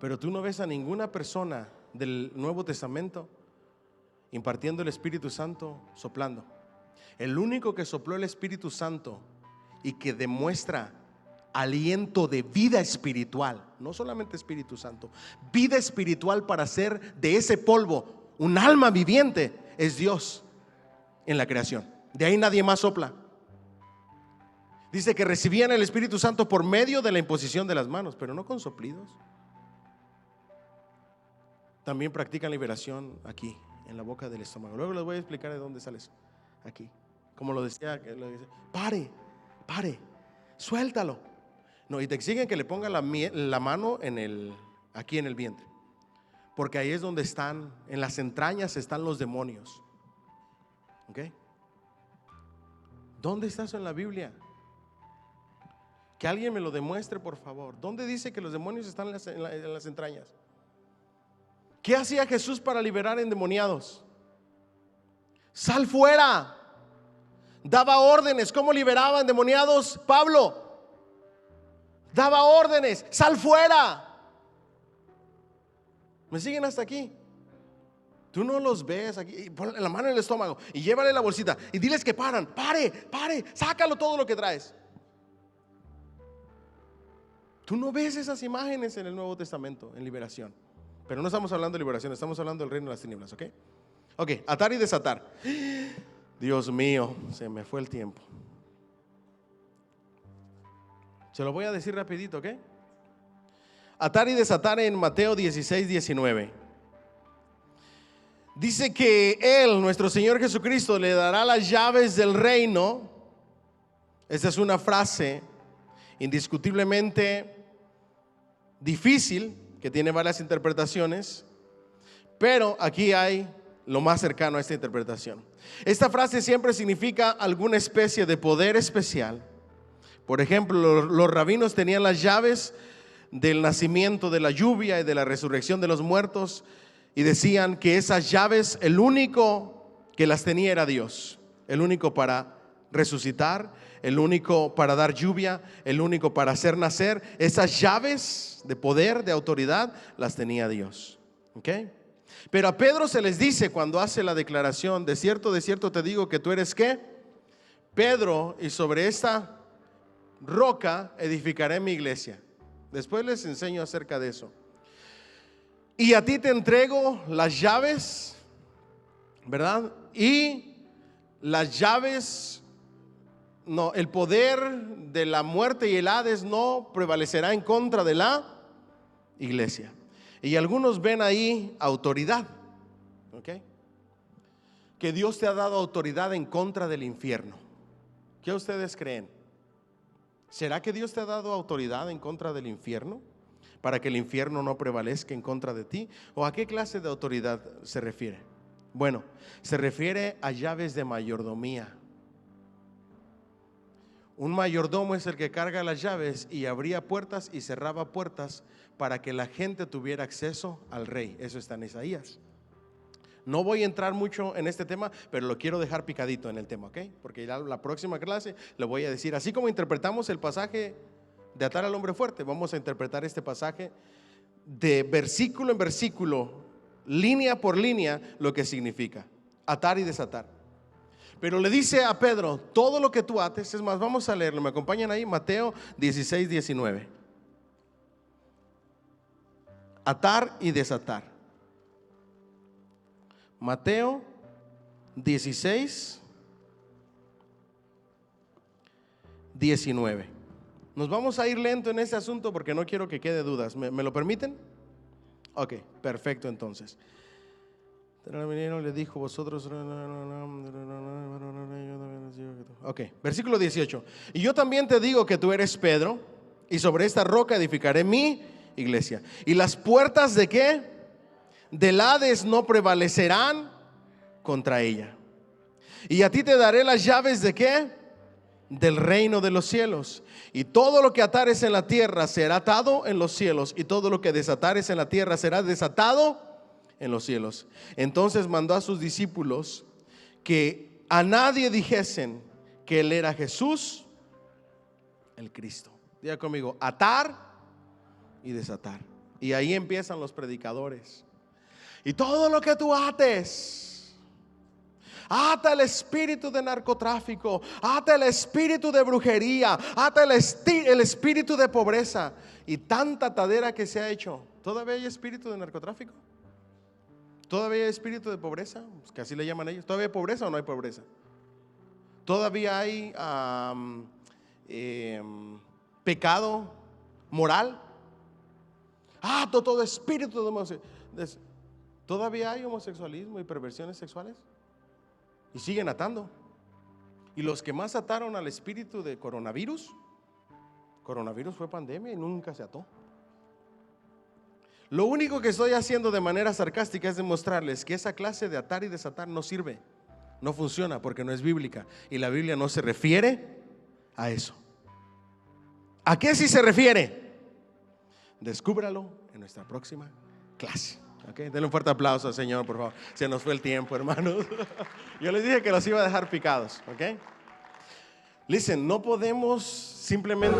pero tú no ves a ninguna persona del Nuevo Testamento impartiendo el Espíritu Santo, soplando. El único que sopló el Espíritu Santo y que demuestra aliento de vida espiritual, no solamente Espíritu Santo, vida espiritual para hacer de ese polvo un alma viviente, es Dios en la creación. De ahí nadie más sopla. Dice que recibían el Espíritu Santo por medio de la imposición de las manos, pero no con soplidos. También practican liberación aquí, en la boca del estómago. Luego les voy a explicar de dónde sale eso. Aquí, como lo decía, pare, suéltalo. No, y te exigen que le ponga la mano aquí en el vientre, porque ahí es donde están, en las entrañas están los demonios. ¿Ok? ¿Dónde está eso en la Biblia? Que alguien me lo demuestre, por favor. ¿Dónde dice que los demonios están en las entrañas? ¿Qué hacía Jesús para liberar endemoniados? Sal fuera. Daba órdenes. ¿Cómo liberaba endemoniados? Pablo daba órdenes. Sal fuera. ¿Me siguen hasta aquí? Tú no los ves aquí. Pon la mano en el estómago y llévale la bolsita y diles que pare, sácalo todo lo que traes. Tú no ves esas imágenes en el Nuevo Testamento, en liberación. Pero no estamos hablando de liberación, estamos hablando del reino de las tinieblas, ¿ok? Ok, atar y desatar. Dios mío, se me fue el tiempo. Se lo voy a decir rapidito, ¿ok? Atar y desatar en Mateo 16:19. Dice que Él, nuestro Señor Jesucristo, le dará las llaves del reino. Esta es una frase indiscutiblemente difícil, que tiene varias interpretaciones, pero aquí hay lo más cercano a esta interpretación. Esta frase siempre significa alguna especie de poder especial. Por ejemplo, los rabinos tenían las llaves del nacimiento de la lluvia y de la resurrección de los muertos, y decían que esas llaves, el único que las tenía era Dios, el único para resucitar, el único para dar lluvia, el único para hacer nacer. Esas llaves de poder, de autoridad, las tenía Dios. ¿Okay? Pero a Pedro se les dice cuando hace la declaración: de cierto te digo que tú eres ¿qué? Pedro, y sobre esta roca edificaré mi iglesia. Después les enseño acerca de eso. Y a ti te entrego las llaves, ¿verdad? Y las llaves, no, el poder de la muerte y el Hades no prevalecerá en contra de la iglesia. Y algunos ven ahí autoridad, ¿ok? Que Dios te ha dado autoridad en contra del infierno. ¿Qué ustedes creen? ¿Será que Dios te ha dado autoridad en contra del infierno para que el infierno no prevalezca en contra de ti? ¿O a qué clase de autoridad se refiere? Bueno, se refiere a llaves de mayordomía. Un mayordomo es el que carga las llaves y abría puertas y cerraba puertas para que la gente tuviera acceso al rey. Eso está en Isaías. No voy a entrar mucho en este tema, pero lo quiero dejar picadito en el tema, ¿ok? Porque ya la próxima clase le voy a decir, así como interpretamos el pasaje de atar al hombre fuerte, vamos a interpretar este pasaje de versículo en versículo, línea por línea, lo que significa atar y desatar. Pero le dice a Pedro, todo lo que tú ates, es más, vamos a leerlo, me acompañan ahí, Mateo 16, 19. Atar y desatar. Mateo 16, 19. Nos vamos a ir lento en este asunto porque no quiero que quede dudas. ¿Me lo permiten? Ok, perfecto entonces. Le dijo vosotros. Ok, versículo 18. Y yo también te digo que tú eres Pedro, y sobre esta roca edificaré mi iglesia. Y las puertas ¿de qué? Del Hades no prevalecerán contra ella. Y a ti te daré las llaves ¿de qué? Del reino de los cielos. Y todo lo que atares en la tierra será atado en los cielos, y todo lo que desatares en la tierra será desatado en los cielos. Entonces mandó a sus discípulos que a nadie dijesen que él era Jesús el Cristo. Diga conmigo, atar y desatar. Y ahí empiezan los predicadores. Y todo lo que tú ates, ata el espíritu de narcotráfico, ata el espíritu de brujería, ata el espíritu de pobreza. Y tanta atadera que se ha hecho. ¿Todavía hay espíritu de narcotráfico? ¿Todavía hay espíritu de pobreza? Que así le llaman ellos. ¿Todavía hay pobreza o no hay pobreza? ¿Todavía hay pecado moral? Todo espíritu de homosexualidad. ¿Todavía hay homosexualismo y perversiones sexuales? Y siguen atando. Y los que más ataron al espíritu de coronavirus fue pandemia y nunca se ató. Lo único que estoy haciendo de manera sarcástica es demostrarles que esa clase de atar y desatar no sirve, no funciona porque no es bíblica. Y la Biblia no se refiere a eso. ¿A qué sí se refiere? Descúbralo en nuestra próxima clase. Okay, denle un fuerte aplauso al Señor, por favor. Se nos fue el tiempo, hermanos. Yo les dije que los iba a dejar picados. Ok. Listen, no podemos simplemente